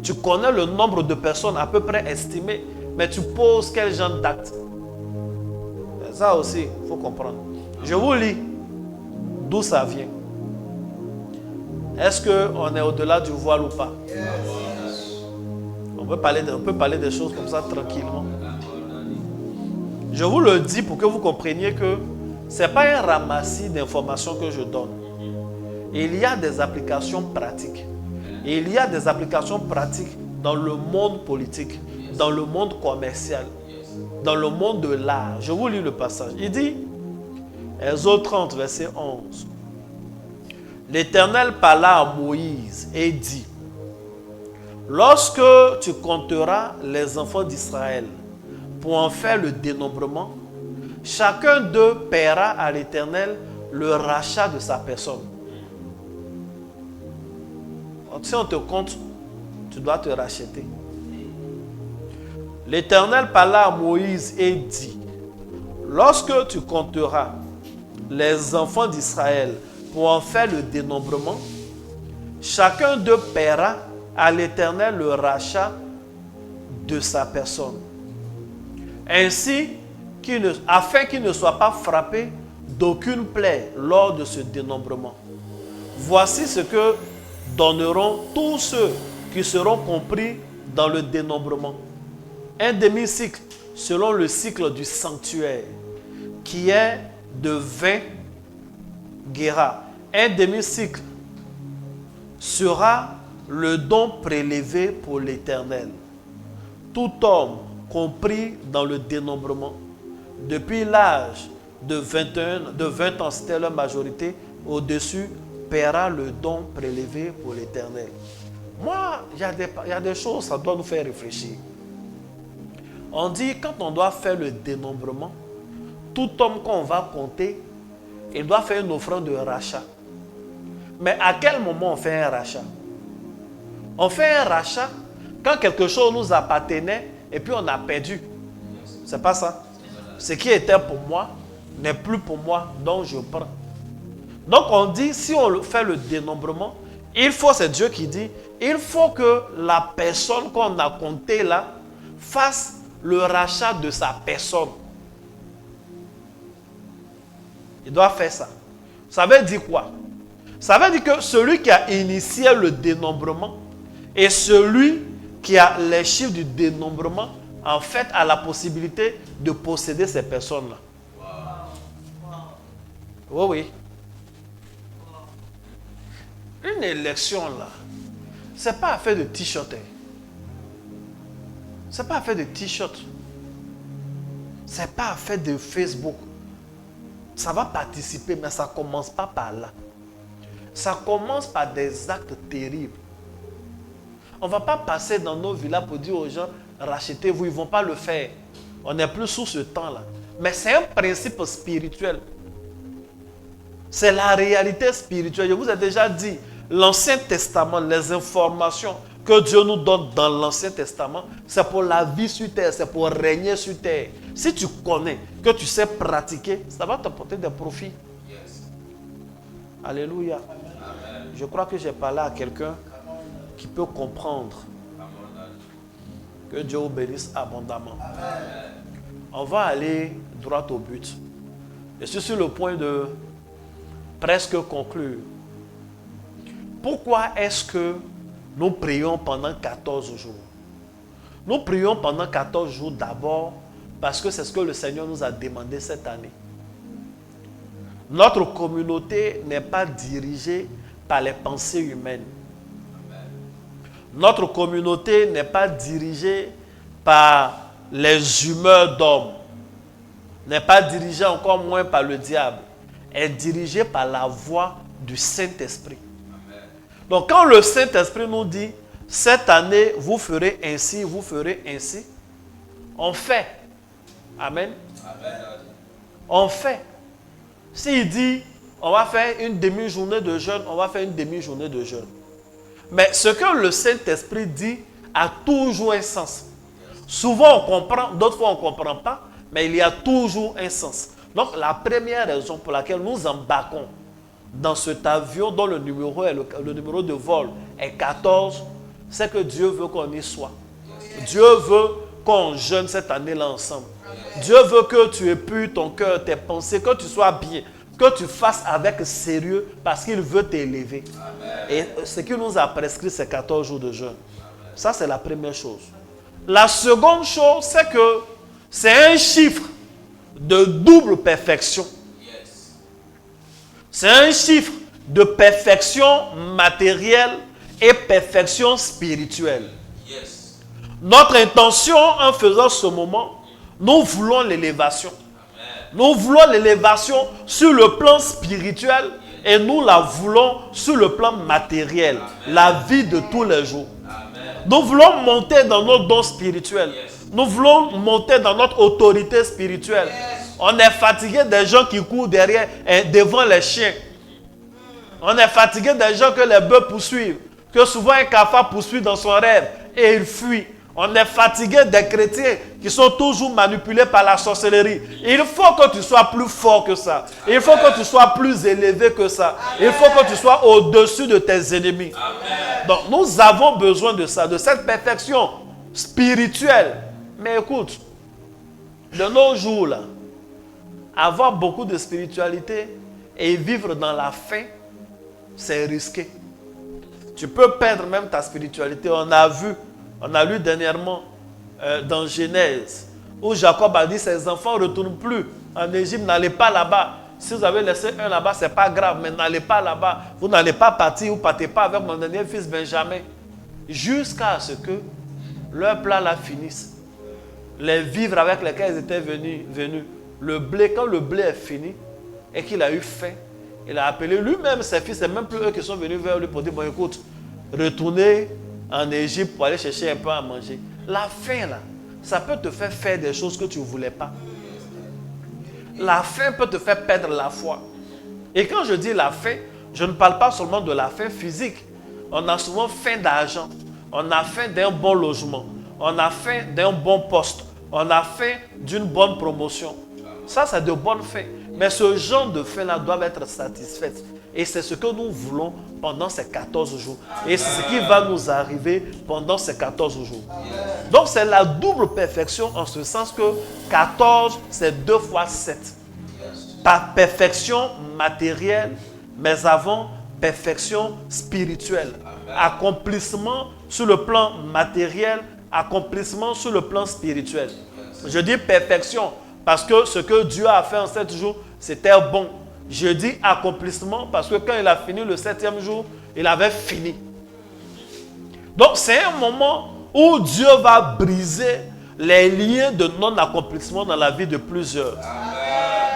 Tu connais le nombre de personnes à peu près estimées. Mais tu poses quel genre d'acte? Ça aussi, il faut comprendre. Je vous lis d'où ça vient. Est-ce qu'on est au-delà du voile ou pas? On peut parler des choses comme ça tranquillement. Je vous le dis pour que vous compreniez que ce n'est pas un ramassis d'informations que je donne. Il y a des applications pratiques. Et il y a des applications pratiques dans le monde politique, dans le monde commercial, dans le monde de l'art. Je vous lis le passage. Il dit, Exode 30, verset 11. L'Éternel parla à Moïse et dit, lorsque tu compteras les enfants d'Israël pour en faire le dénombrement, chacun d'eux paiera à l'Éternel le rachat de sa personne. Donc, si on te compte, tu dois te racheter. L'Éternel parla à Moïse et dit, lorsque tu compteras les enfants d'Israël pour en faire le dénombrement, chacun d'eux paiera à l'Éternel le rachat de sa personne. Ainsi, afin qu'il ne soit pas frappé d'aucune plaie lors de ce dénombrement. Voici ce que donneront tous ceux qui seront compris dans le dénombrement. Un demi-cycle selon le cycle du sanctuaire, qui est de 20 guéras. Un demi-cycle sera le don prélevé pour l'Éternel. Tout homme compris dans le dénombrement, depuis l'âge de 20 ans, c'était leur majorité, au-dessus, paiera le don prélevé pour l'Éternel. Moi, il y a des choses, ça doit nous faire réfléchir. On dit, quand on doit faire le dénombrement, tout homme qu'on va compter, il doit faire une offrande de rachat. Mais à quel moment on fait un rachat? On fait un rachat quand quelque chose nous appartenait et puis on a perdu. C'est pas ça. Ce qui était pour moi n'est plus pour moi, donc je prends. Donc on dit, si on fait le dénombrement, il faut, c'est Dieu qui dit, il faut que la personne qu'on a comptée là fasse le rachat de sa personne. Il doit faire ça. Ça veut dire quoi? Ça veut dire que celui qui a initié le dénombrement et celui qui a les chiffres du dénombrement, en fait, a la possibilité de posséder ces personnes-là. Oui, oui. Une élection, là, ce n'est pas affaire de t-shirt. Ce n'est pas affaire de t-shirt. Ce n'est pas affaire de Facebook. Ça va participer, mais ça ne commence pas par là. Ça commence par des actes terribles. On ne va pas passer dans nos villas pour dire aux gens, rachetez-vous, ils ne vont pas le faire. On n'est plus sous ce temps-là. Mais c'est un principe spirituel. C'est la réalité spirituelle. Je vous ai déjà dit, l'Ancien Testament, les informations que Dieu nous donne dans l'Ancien Testament, c'est pour la vie sur terre, c'est pour régner sur terre. Si tu connais, que tu sais pratiquer, ça va t'apporter des profits. Yes. Alléluia. Amen. Je crois que j'ai parlé à quelqu'un qui peut comprendre. Que Dieu vous bénisse abondamment. Amen. On va aller droit au but. Je suis sur le point de presque conclure. Pourquoi est-ce que nous prions pendant 14 jours? Nous prions pendant 14 jours d'abord Parce que c'est ce que le Seigneur nous a demandé cette année. Notre communauté n'est pas dirigée par les pensées humaines. Notre communauté n'est pas dirigée par les humeurs d'hommes. N'est pas dirigée encore moins par le diable. Elle est dirigée par la voix du Saint-Esprit. Donc quand le Saint-Esprit nous dit, cette année, vous ferez ainsi, vous ferez ainsi, on fait. Amen. On fait. S'il dit, on va faire une demi-journée de jeûne, on va faire une demi-journée de jeûne. Mais ce que le Saint-Esprit dit a toujours un sens. Souvent on comprend, d'autres fois on ne comprend pas, mais il y a toujours un sens. Donc la première raison pour laquelle nous embarquons dans cet avion dont le numéro de vol est 14, c'est que Dieu veut qu'on y soit. Dieu veut qu'on jeûne cette année-là ensemble. Dieu veut que tu épuies ton cœur, tes pensées, que tu sois bien, que tu fasses avec sérieux parce qu'il veut t'élever. Et ce qu'il nous a prescrit, c'est 14 jours de jeûne. Ça, c'est la première chose. La seconde chose, c'est que c'est un chiffre de double perfection. C'est un chiffre de perfection matérielle et perfection spirituelle. Notre intention en faisant ce moment, nous voulons l'élévation. Nous voulons l'élévation sur le plan spirituel et nous la voulons sur le plan matériel, la vie de tous les jours. Nous voulons monter dans nos dons spirituels. Nous voulons monter dans notre autorité spirituelle. On est fatigué des gens qui courent derrière et devant les chiens. On est fatigué des gens que les bœufs poursuivent, que souvent un cafard poursuit dans son rêve et il fuit. On est fatigué des chrétiens qui sont toujours manipulés par la sorcellerie. Il faut que tu sois plus fort que ça. Il faut que tu sois plus élevé que ça. Il faut que tu sois au-dessus de tes ennemis. Donc nous avons besoin de ça, de cette perfection spirituelle. Mais écoute, de nos jours là, avoir beaucoup de spiritualité et vivre dans la faim, c'est risqué. Tu peux perdre même ta spiritualité. On a lu dernièrement dans Genèse, où Jacob a dit ses enfants ne retournent plus en Égypte, n'allez pas là-bas. Si vous avez laissé un là-bas, ce n'est pas grave, mais n'allez pas là-bas. Vous n'allez pas partir, vous ne partez pas avec mon dernier fils Benjamin. Jusqu'à ce que leur plat là finisse. Les vivres avec lesquels ils étaient venus. Le blé, quand le blé est fini et qu'il a eu faim, il a appelé lui-même ses fils, c'est même plus eux qui sont venus vers lui pour dire, bon écoute, retournez en Égypte pour aller chercher un peu à manger. La faim là, ça peut te faire des choses que tu ne voulais pas. La faim peut te faire perdre la foi. Et quand je dis la faim, je ne parle pas seulement de la faim physique. On a souvent faim d'argent. On a faim d'un bon logement. On a faim d'un bon poste. On a faim d'une bonne promotion. Ça, c'est de bonnes faim. Mais ce genre de faim-là doit être satisfait. Et c'est ce que nous voulons pendant ces 14 jours. Et c'est ce qui va nous arriver pendant ces 14 jours. Donc c'est la double perfection en ce sens que 14, c'est 2 fois 7. Par perfection matérielle, mais avant perfection spirituelle. Accomplissement sur le plan matériel, accomplissement sur le plan spirituel. Je dis perfection parce que ce que Dieu a fait en 7 jours, c'était bon. Je dis accomplissement parce que quand il a fini le 7e jour, il avait fini. Donc c'est un moment où Dieu va briser les liens de non-accomplissement dans la vie de plusieurs.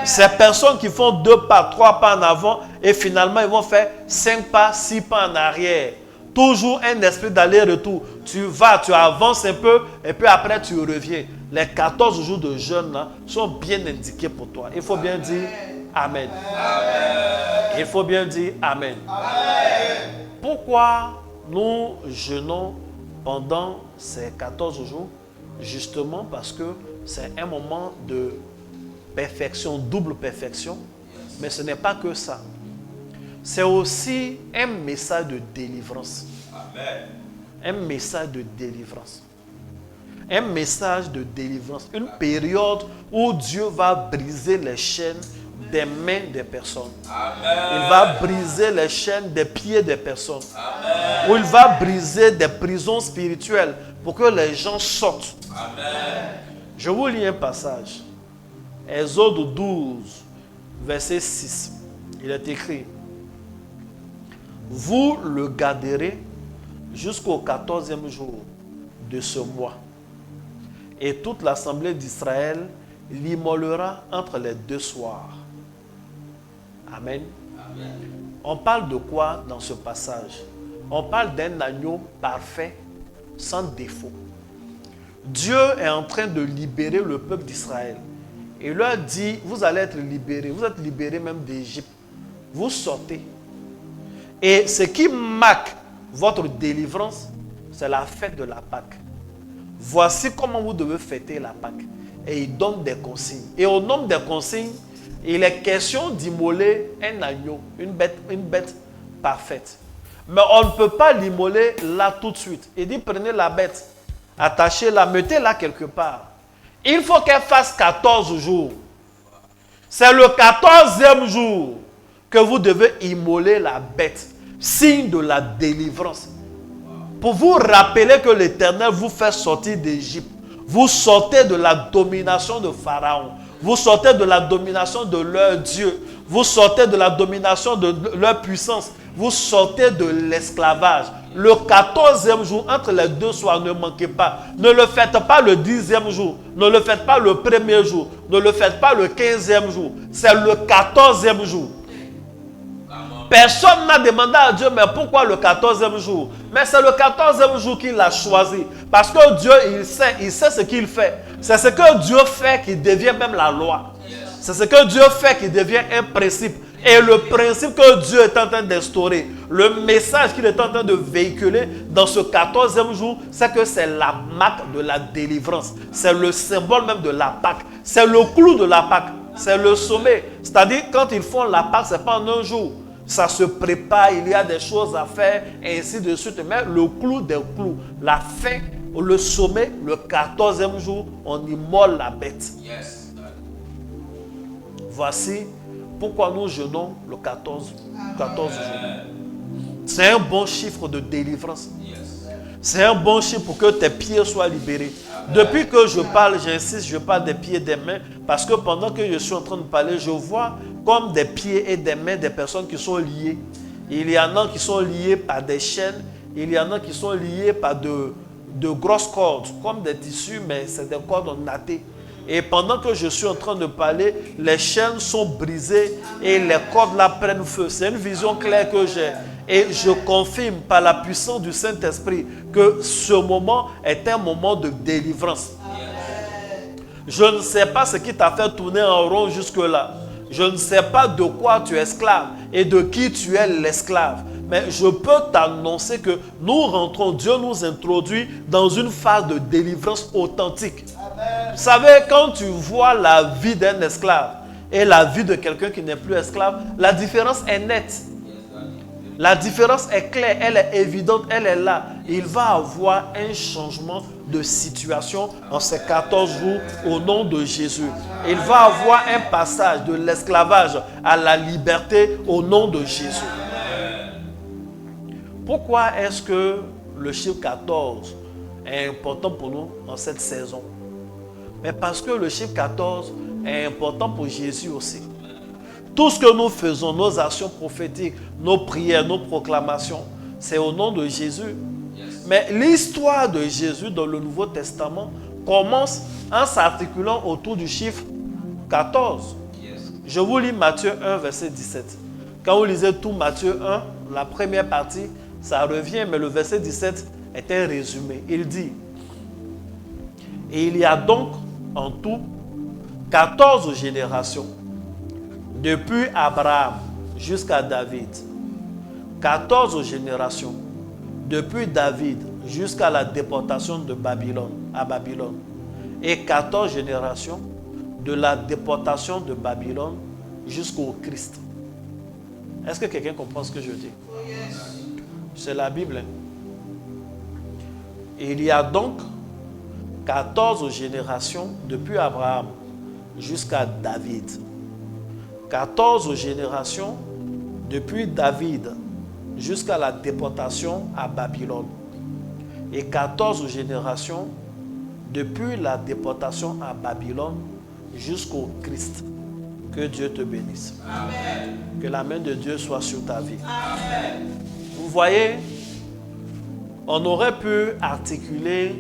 Ces personnes qui font 2 pas, 3 pas en avant et finalement ils vont faire 5 pas, 6 pas en arrière. Toujours un esprit d'aller-retour. Tu vas, tu avances un peu et puis après tu reviens. Les 14 jours de jeûne là, sont bien indiqués pour toi. Il faut bien dire Amen. Amen. Il faut bien dire Amen. Amen. Pourquoi nous jeûnons pendant ces 14 jours? Justement parce que c'est un moment de perfection, double perfection. Mais ce n'est pas que ça. C'est aussi un message de délivrance. Amen. Un message de délivrance. Un message de délivrance. Une période où Dieu va briser les chaînes des mains des personnes. Amen. Il va briser les chaînes des pieds des personnes. Amen. Où il va briser des prisons spirituelles pour que les gens sortent. Amen. Je vous lis un passage. Exode 12, verset 6. Il est écrit: vous le garderez jusqu'au 14e jour de ce mois. Et toute l'assemblée d'Israël l'immolera entre les 2 soirs. Amen. Amen. On parle de quoi dans ce passage? On parle d'un agneau parfait, sans défaut. Dieu est en train de libérer le peuple d'Israël. Il leur dit, vous allez être libérés. Vous êtes libérés même d'Égypte. Vous sortez. Et ce qui marque votre délivrance, c'est la fête de la Pâque. Voici comment vous devez fêter la Pâque. Et il donne des consignes. Et au nombre des consignes, il est question d'immoler un agneau, une bête parfaite. Mais on ne peut pas l'immoler là tout de suite. Il dit, prenez la bête, attachez-la, mettez-la quelque part. Il faut qu'elle fasse 14 jours. C'est le 14e jour que vous devez immoler la bête. Signe de la délivrance. Pour vous rappeler que l'Éternel vous fait sortir d'Égypte. Vous sortez de la domination de Pharaon. Vous sortez de la domination de leur Dieu. Vous sortez de la domination de leur puissance. Vous sortez de l'esclavage. Le 14e jour, entre les 2 soirs, ne manquez pas. Ne le faites pas le 10e jour. Ne le faites pas le 1er jour. Ne le faites pas le 15e jour. C'est le 14e jour. Personne n'a demandé à Dieu, mais pourquoi le 14e jour? Mais c'est le 14e jour qu'il a choisi. Parce que Dieu, il sait ce qu'il fait. C'est ce que Dieu fait qui devient même la loi. C'est ce que Dieu fait qui devient un principe. Et le principe que Dieu est en train d'instaurer, le message qu'il est en train de véhiculer dans ce 14e jour, c'est que c'est la marque de la délivrance. C'est le symbole même de la Pâque. C'est le clou de la Pâque. C'est le sommet. C'est-à-dire, quand ils font la Pâque, ce n'est pas en un jour. Ça se prépare, il y a des choses à faire, et ainsi de suite. Mais le clou des clous, la fin, le sommet, le 14e jour, on immole la bête. Yes. Voici pourquoi nous jeûnons le 14 jours. C'est un bon chiffre de délivrance. C'est un bon chiffre pour que tes pieds soient libérés. Depuis que je parle, j'insiste, je parle des pieds et des mains, parce que pendant que je suis en train de parler, je vois comme des pieds et des mains des personnes qui sont liées. Il y en a qui sont liés par des chaînes, il y en a qui sont liés par de grosses cordes, comme des tissus, mais c'est des cordes nattées. Et pendant que je suis en train de parler, les chaînes sont brisées et les cordes là prennent feu. C'est une vision claire que j'ai. Et je confirme par la puissance du Saint-Esprit que ce moment est un moment de délivrance. Je ne sais pas ce qui t'a fait tourner en rond jusque-là. Je ne sais pas de quoi tu es esclave et de qui tu es l'esclave. Mais je peux t'annoncer que nous rentrons, Dieu nous introduit dans une phase de délivrance authentique. Amen. Vous savez, quand tu vois la vie d'un esclave et la vie de quelqu'un qui n'est plus esclave, la différence est nette. La différence est claire, elle est évidente, elle est là. Il va avoir un changement de situation en ces 14 jours au nom de Jésus. Il va avoir un passage de l'esclavage à la liberté au nom de Jésus. Pourquoi est-ce que le chiffre 14 est important pour nous en cette saison? Mais parce que le chiffre 14 est important pour Jésus aussi. Tout ce que nous faisons, nos actions prophétiques, nos prières, nos proclamations, c'est au nom de Jésus. Mais l'histoire de Jésus dans le Nouveau Testament commence en s'articulant autour du chiffre 14. Je vous lis Matthieu 1, verset 17. Quand vous lisez tout Matthieu 1, la première partie, ça revient, mais le verset 17 est un résumé. Il dit: et il y a donc en tout 14 générations, depuis Abraham jusqu'à David. 14 générations, depuis David jusqu'à la déportation de Babylone, à Babylone. Et 14 générations de la déportation de Babylone jusqu'au Christ. Est-ce que quelqu'un comprend ce que je dis? C'est la Bible. Il y a donc 14 générations depuis Abraham jusqu'à David. 14 générations depuis David jusqu'à la déportation à Babylone. Et 14 générations depuis la déportation à Babylone jusqu'au Christ. Que Dieu te bénisse. Amen. Que la main de Dieu soit sur ta vie. Amen. Vous voyez, on aurait pu articuler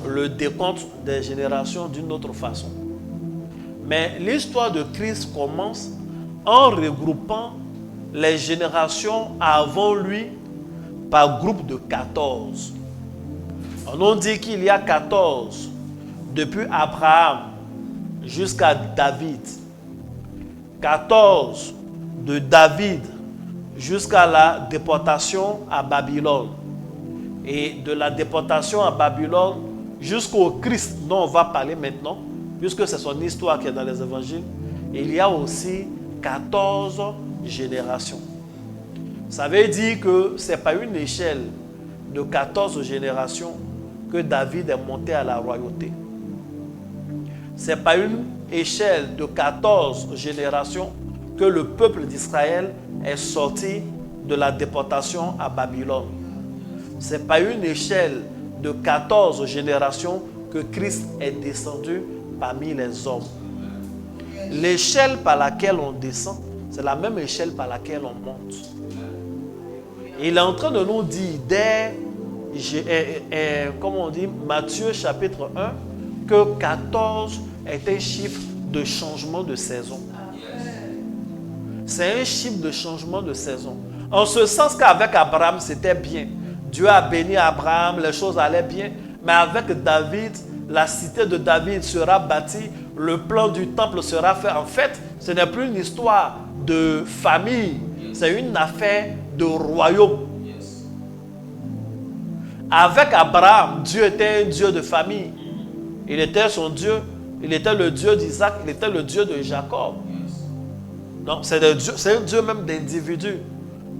le décompte des générations d'une autre façon. Mais l'histoire de Christ commence en regroupant les générations avant lui par groupe de 14. On dit qu'il y a 14 depuis Abraham jusqu'à David. 14 de David jusqu'à la déportation à Babylone. Et de la déportation à Babylone jusqu'au Christ dont on va parler maintenant, puisque c'est son histoire qui est dans les évangiles, il y a aussi 14 générations. Ça veut dire que ce n'est pas une échelle de 14 générations que David est monté à la royauté. Ce n'est pas une échelle de 14 générations que le peuple d'Israël est sorti de la déportation à Babylone. Ce n'est pas une échelle de 14 générations que Christ est descendu parmi les hommes. L'échelle par laquelle on descend, c'est la même échelle par laquelle on monte. Il est en train de nous dire dès Matthieu chapitre 1 que 14 est un chiffre de changement de saison. C'est un chiffre de changement de saison. En ce sens qu'avec Abraham, c'était bien. Dieu a béni Abraham, les choses allaient bien. Mais avec David, la cité de David sera bâtie, le plan du temple sera fait. En fait, ce n'est plus une histoire de famille, c'est une affaire de royaume. Avec Abraham, Dieu était un Dieu de famille. Il était son Dieu, il était le Dieu d'Isaac, il était le Dieu de Jacob. Donc, c'est un Dieu même d'individu,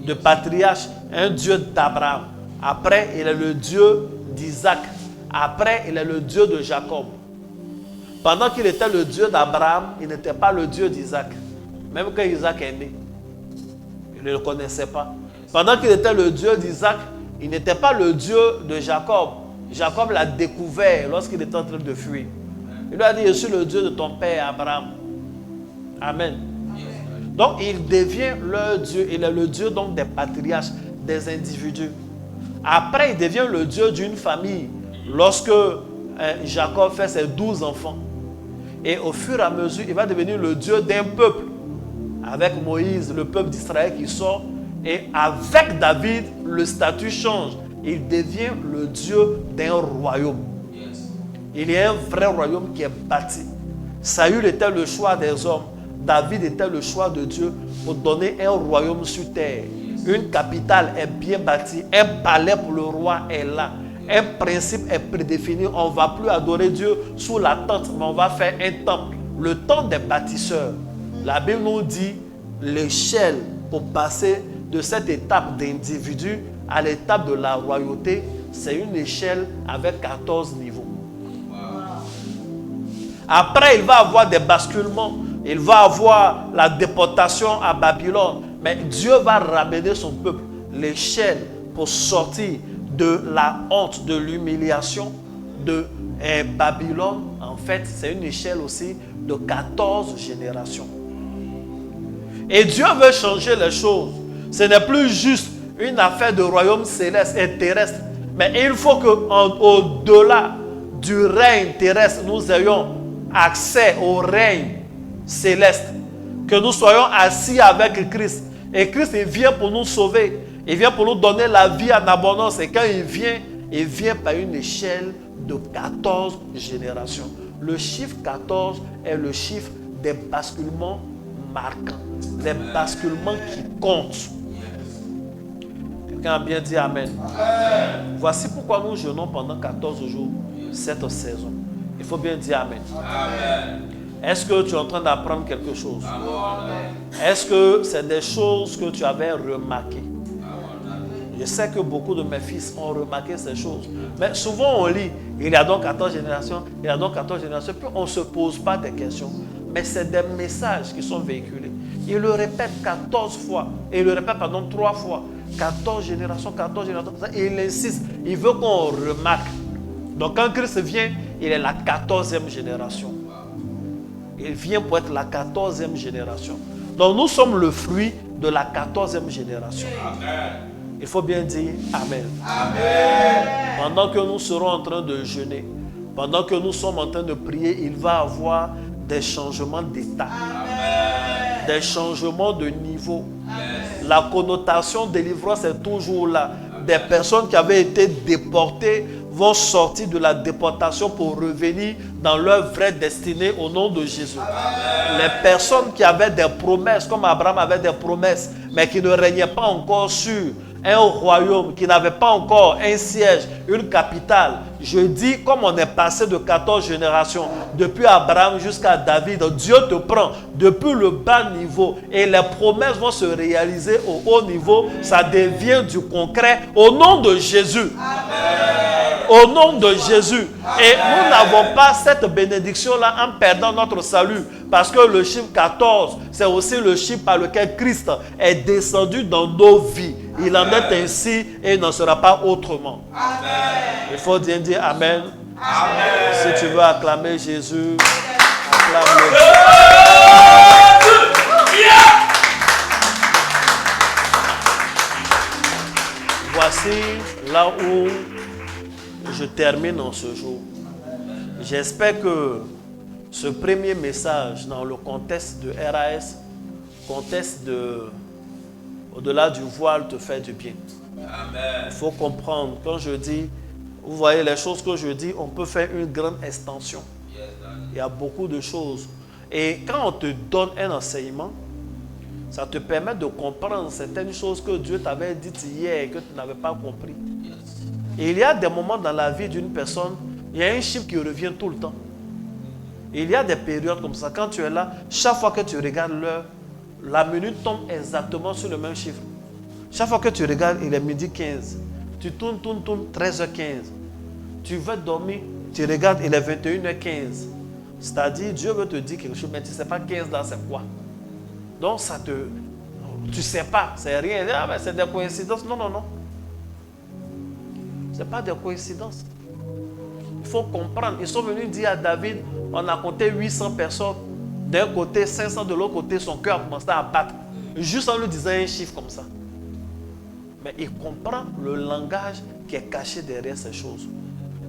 de patriarche, un Dieu d'Abraham. Après, il est le Dieu d'Isaac. Après, il est le Dieu de Jacob. Pendant qu'il était le Dieu d'Abraham, il n'était pas le Dieu d'Isaac. Même quand Isaac est né, il ne le connaissait pas. Pendant qu'il était le Dieu d'Isaac, il n'était pas le Dieu de Jacob. Jacob l'a découvert lorsqu'il était en train de fuir. Il lui a dit, je suis le Dieu de ton père Abraham. Amen. Donc, il devient leur Dieu. Il est le Dieu donc des patriarches, des individus. Après, il devient le Dieu d'une famille. Lorsque Jacob fait ses 12 enfants. Et au fur et à mesure, il va devenir le Dieu d'un peuple. Avec Moïse, le peuple d'Israël qui sort. Et avec David, le statut change. Il devient le Dieu d'un royaume. Il y a un vrai royaume qui est bâti. Saül était le choix des hommes. David était le choix de Dieu pour donner un royaume sur terre. Une capitale est bien bâtie. Un palais pour le roi est là. Un principe est prédéfini. On ne va plus adorer Dieu sous la tente, mais on va faire un temple. Le temps des bâtisseurs. La Bible nous dit l'échelle pour passer de cette étape d'individu à l'étape de la royauté, c'est une échelle avec 14 niveaux. Après, il va avoir des basculements. Il va avoir la déportation à Babylone. Mais Dieu va ramener son peuple. L'échelle pour sortir de la honte, de l'humiliation de Babylone, en fait, c'est une échelle aussi de 14 générations. Et Dieu veut changer les choses. Ce n'est plus juste une affaire de royaume céleste et terrestre. Mais il faut qu'au-delà du règne terrestre, nous ayons accès au règne céleste. Que nous soyons assis avec Christ. Et Christ, il vient pour nous sauver. Il vient pour nous donner la vie en abondance. Et quand il vient par une échelle de 14 générations. Le chiffre 14 est le chiffre des basculements marquants. Les basculements qui comptent. Quelqu'un a bien dit Amen. Amen. Voici pourquoi nous jeûnons pendant 14 jours cette saison. Il faut bien dire Amen. Amen. Est-ce que tu es en train d'apprendre quelque chose? Amen. Est-ce que c'est des choses que tu avais remarquées? Je sais que beaucoup de mes fils ont remarqué ces choses. Mais souvent on lit, il y a donc 14 générations, il y a donc 14 générations, puis on ne se pose pas des questions. Mais c'est des messages qui sont véhiculés. Il le répète 14 fois, et il le répète 3 fois. 14 générations, 14 générations. Et il insiste, il veut qu'on remarque. Donc quand Christ vient, il est la 14e génération. Il vient pour être la 14e génération. Donc nous sommes le fruit de la 14e génération. Il faut bien dire Amen. Amen. Pendant que nous serons en train de jeûner, pendant que nous sommes en train de prier, il va y avoir des changements d'état, des changements de niveau. La connotation délivrance est toujours là. Des personnes qui avaient été déportées vont sortir de la déportation pour revenir dans leur vraie destinée au nom de Jésus. Les personnes qui avaient des promesses, comme Abraham avait des promesses, mais qui ne régnaient pas encore sur un royaume, qui n'avait pas encore un siège, une capitale. Je dis, comme on est passé de 14 générations, depuis Abraham jusqu'à David, Dieu te prend depuis le bas niveau et les promesses vont se réaliser au haut niveau. Ça devient du concret au nom de Jésus. Amen. Au nom de Jésus. Et nous n'avons pas cette bénédiction-là en perdant notre salut. Parce que le chiffre 14, c'est aussi le chiffre par lequel Christ est descendu dans nos vies. Il en est ainsi et il n'en sera pas autrement. Amen. Il faut bien dire Amen. Amen. Si tu veux acclamer Jésus, acclame-le. Voici là où je termine en ce jour. J'espère que ce premier message dans le contexte de RAS, contexte de au-delà du voile, te fait du bien. Amen. Il faut comprendre, quand je dis, vous voyez les choses que je dis, on peut faire une grande extension. Il y a beaucoup de choses. Et quand on te donne un enseignement, ça te permet de comprendre certaines choses que Dieu t'avait dites hier et que tu n'avais pas compris. Et il y a des moments dans la vie d'une personne, il y a un chiffre qui revient tout le temps. Et il y a des périodes comme ça, quand tu es là, chaque fois que tu regardes l'heure, la minute tombe exactement sur le même chiffre. Chaque fois que tu regardes, il est midi 15. Tu tournes, 13h15. Tu veux dormir, tu regardes, il est 21h15. C'est-à-dire, Dieu veut te dire quelque chose, mais tu ne sais pas 15 là, c'est quoi. Donc, ça te... Tu ne sais pas, c'est rien. Ah, mais c'est des coïncidences. Non, non, non. Ce n'est pas des coïncidences. Il faut comprendre. Ils sont venus dire à David, on a compté 800 personnes. D'un côté, 500 de l'autre côté, son cœur a commencé à battre. Juste en lui disant un chiffre comme ça. Mais il comprend le langage qui est caché derrière ces choses.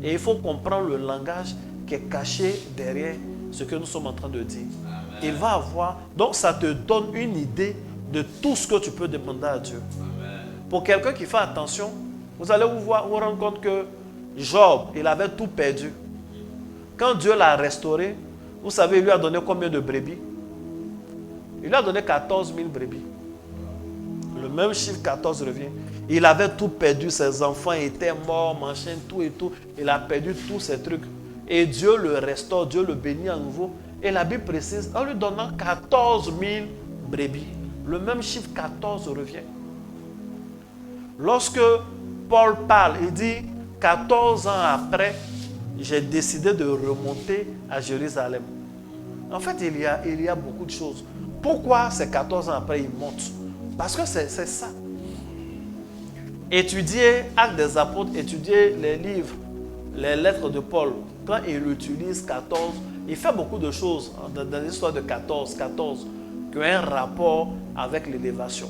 Et il faut comprendre le langage qui est caché derrière ce que nous sommes en train de dire. Amen. Il va avoir... Donc, ça te donne une idée de tout ce que tu peux demander à Dieu. Amen. Pour quelqu'un qui fait attention, vous allez vous rendre compte que Job, il avait tout perdu. Quand Dieu l'a restauré, vous savez, il lui a donné combien de brebis? Il lui a donné 14 000 brebis. Le même chiffre 14 revient. Il avait tout perdu, ses enfants étaient morts, machin, tout et tout. Il a perdu tous ces trucs. Et Dieu le restaure, Dieu le bénit à nouveau. Et la Bible précise, en lui donnant 14 000 brebis. Le même chiffre 14 revient. Lorsque Paul parle, il dit, 14 ans après, j'ai décidé de remonter à Jérusalem. En fait, il y a beaucoup de choses. Pourquoi ces 14 ans après, il monte? Parce que c'est ça. Étudier Actes des Apôtres, étudier les livres, les lettres de Paul, quand il utilise 14, il fait beaucoup de choses dans l'histoire de 14, qui ont un rapport avec l'élévation.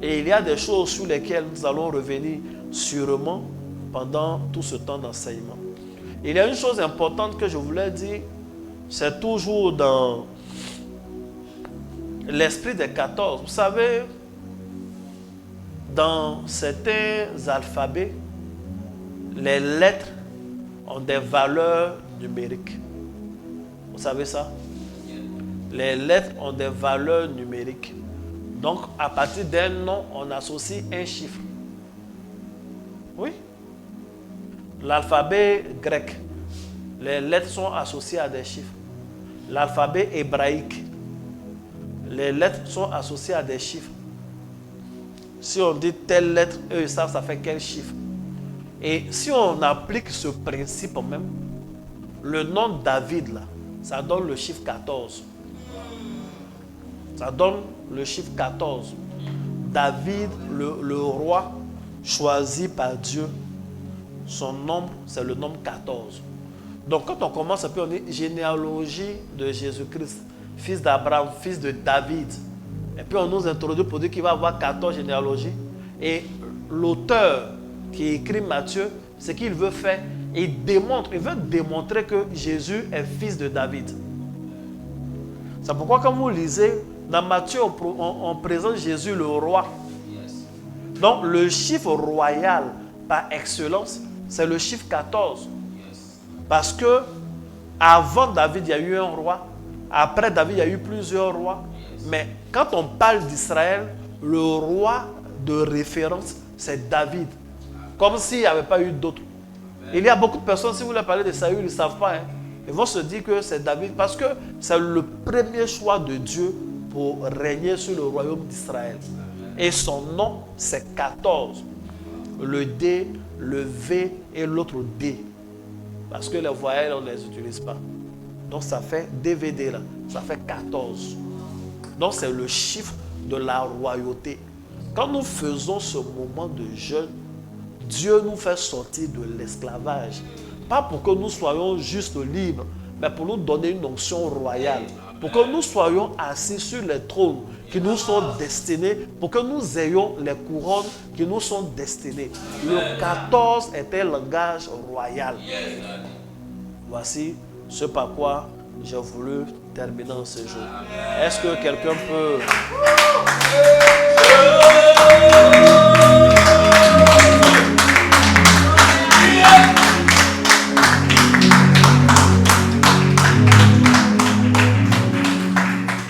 Et il y a des choses sur lesquelles nous allons revenir sûrement pendant tout ce temps d'enseignement. Il y a une chose importante que je voulais dire, c'est toujours dans l'esprit des 14. Vous savez, dans certains alphabets, les lettres ont des valeurs numériques. Vous savez ça? Les lettres ont des valeurs numériques. Donc, à partir d'un nom, on associe un chiffre. Oui. L'alphabet grec, les lettres sont associées à des chiffres. L'alphabet hébraïque, les lettres sont associées à des chiffres. Si on dit telle lettre, eux ils savent ça fait quel chiffre. Et si on applique ce principe même, le nom David là, ça donne le chiffre 14. Ça donne le chiffre 14. David, le roi choisi par Dieu, son nombre, c'est le nombre 14. Donc quand on commence un peu, on dit généalogie de Jésus-Christ, fils d'Abraham, fils de David. Et puis on nous introduit pour dire qu'il va avoir 14 généalogies. Et l'auteur qui écrit Matthieu, ce qu'il veut faire, il veut démontrer que Jésus est fils de David. C'est pourquoi quand vous lisez, dans Matthieu, on présente Jésus le roi. Donc le chiffre royal par excellence, c'est le chiffre 14. Parce que avant David, il y a eu un roi. Après David, il y a eu plusieurs rois. Mais quand on parle d'Israël, le roi de référence, c'est David. Comme s'il n'y avait pas eu d'autres. Il y a beaucoup de personnes, si vous leur parlez de Saül, ils ne savent pas. Ils vont se dire que c'est David parce que c'est le premier choix de Dieu pour régner sur le royaume d'Israël. Et son nom, c'est 14. Le D, le V et l'autre D. Parce que les voyelles, on ne les utilise pas. Donc ça fait DVD là, ça fait 14. Donc c'est le chiffre de la royauté. Quand nous faisons ce moment de jeûne, Dieu nous fait sortir de l'esclavage. Pas pour que nous soyons juste libres, mais pour nous donner une onction royale. Pour que nous soyons assis sur les trônes qui nous sont destinés, pour que nous ayons les couronnes qui nous sont destinées. Le 14 est un langage royal. Voici ce par quoi j'ai voulu terminer en ce jour. Est-ce que quelqu'un peut...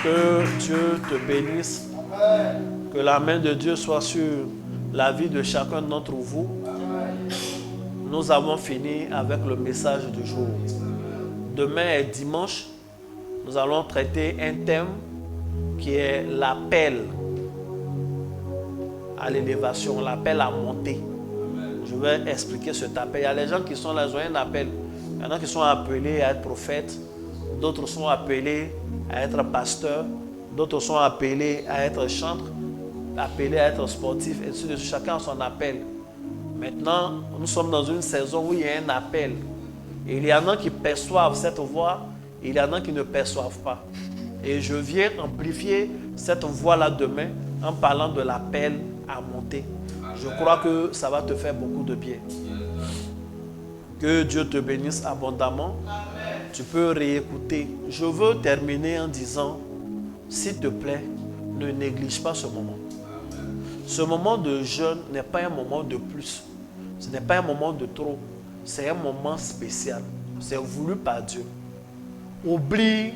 Que Dieu te bénisse. Que la main de Dieu soit sur la vie de chacun d'entre vous. Nous avons fini avec le message du jour. Demain est dimanche. Nous allons traiter un thème qui est l'appel à l'élévation, l'appel à monter. Je vais expliquer cet appel. Il y a les gens qui sont là, ils ont un appel. Il y en a qui sont appelés à être prophètes. D'autres sont appelés à être pasteurs. D'autres sont appelés à être chantres, appelés à être sportifs. Et ainsi de suite. Chacun a son appel. Maintenant, nous sommes dans une saison où il y a un appel. Et il y en a qui perçoivent cette voix, et il y en a qui ne perçoivent pas. Et je viens amplifier cette voix-là demain en parlant de l'appel à monter. Je crois que ça va te faire beaucoup de bien. Que Dieu te bénisse abondamment. Tu peux réécouter. Je veux terminer en disant, s'il te plaît, ne néglige pas ce moment. Ce moment de jeûne n'est pas un moment de plus. Ce n'est pas un moment de trop. C'est un moment spécial. C'est voulu par Dieu. Oublie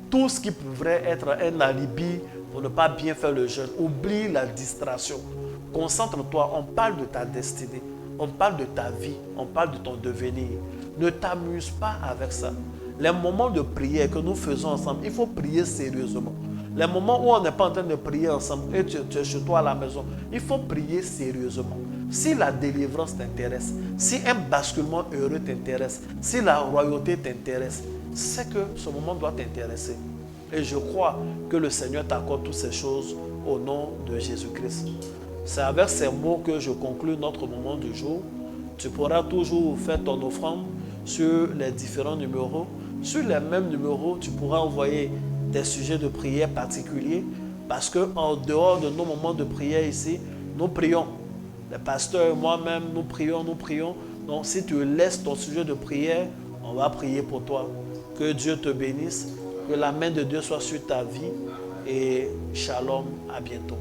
tout ce qui pourrait être un alibi pour ne pas bien faire le jeûne. Oublie la distraction. Concentre-toi. On parle de ta destinée. On parle de ta vie. On parle de ton devenir. Ne t'amuse pas avec ça. Les moments de prière que nous faisons ensemble, il faut prier sérieusement. Les moments où on n'est pas en train de prier ensemble et tu es chez toi à la maison, il faut prier sérieusement. Si la délivrance t'intéresse, si un basculement heureux t'intéresse, si la royauté t'intéresse, c'est que ce moment doit t'intéresser. Et je crois que le Seigneur t'accorde toutes ces choses au nom de Jésus-Christ. C'est avec ces mots que je conclue notre moment du jour. Tu pourras toujours faire ton offrande sur les différents numéros. Sur les mêmes numéros, tu pourras envoyer des sujets de prière particuliers parce qu'en dehors de nos moments de prière ici, nous prions. Les pasteurs et moi-même, nous prions. Donc si tu laisses ton sujet de prière, on va prier pour toi. Que Dieu te bénisse, que la main de Dieu soit sur ta vie et shalom, à bientôt.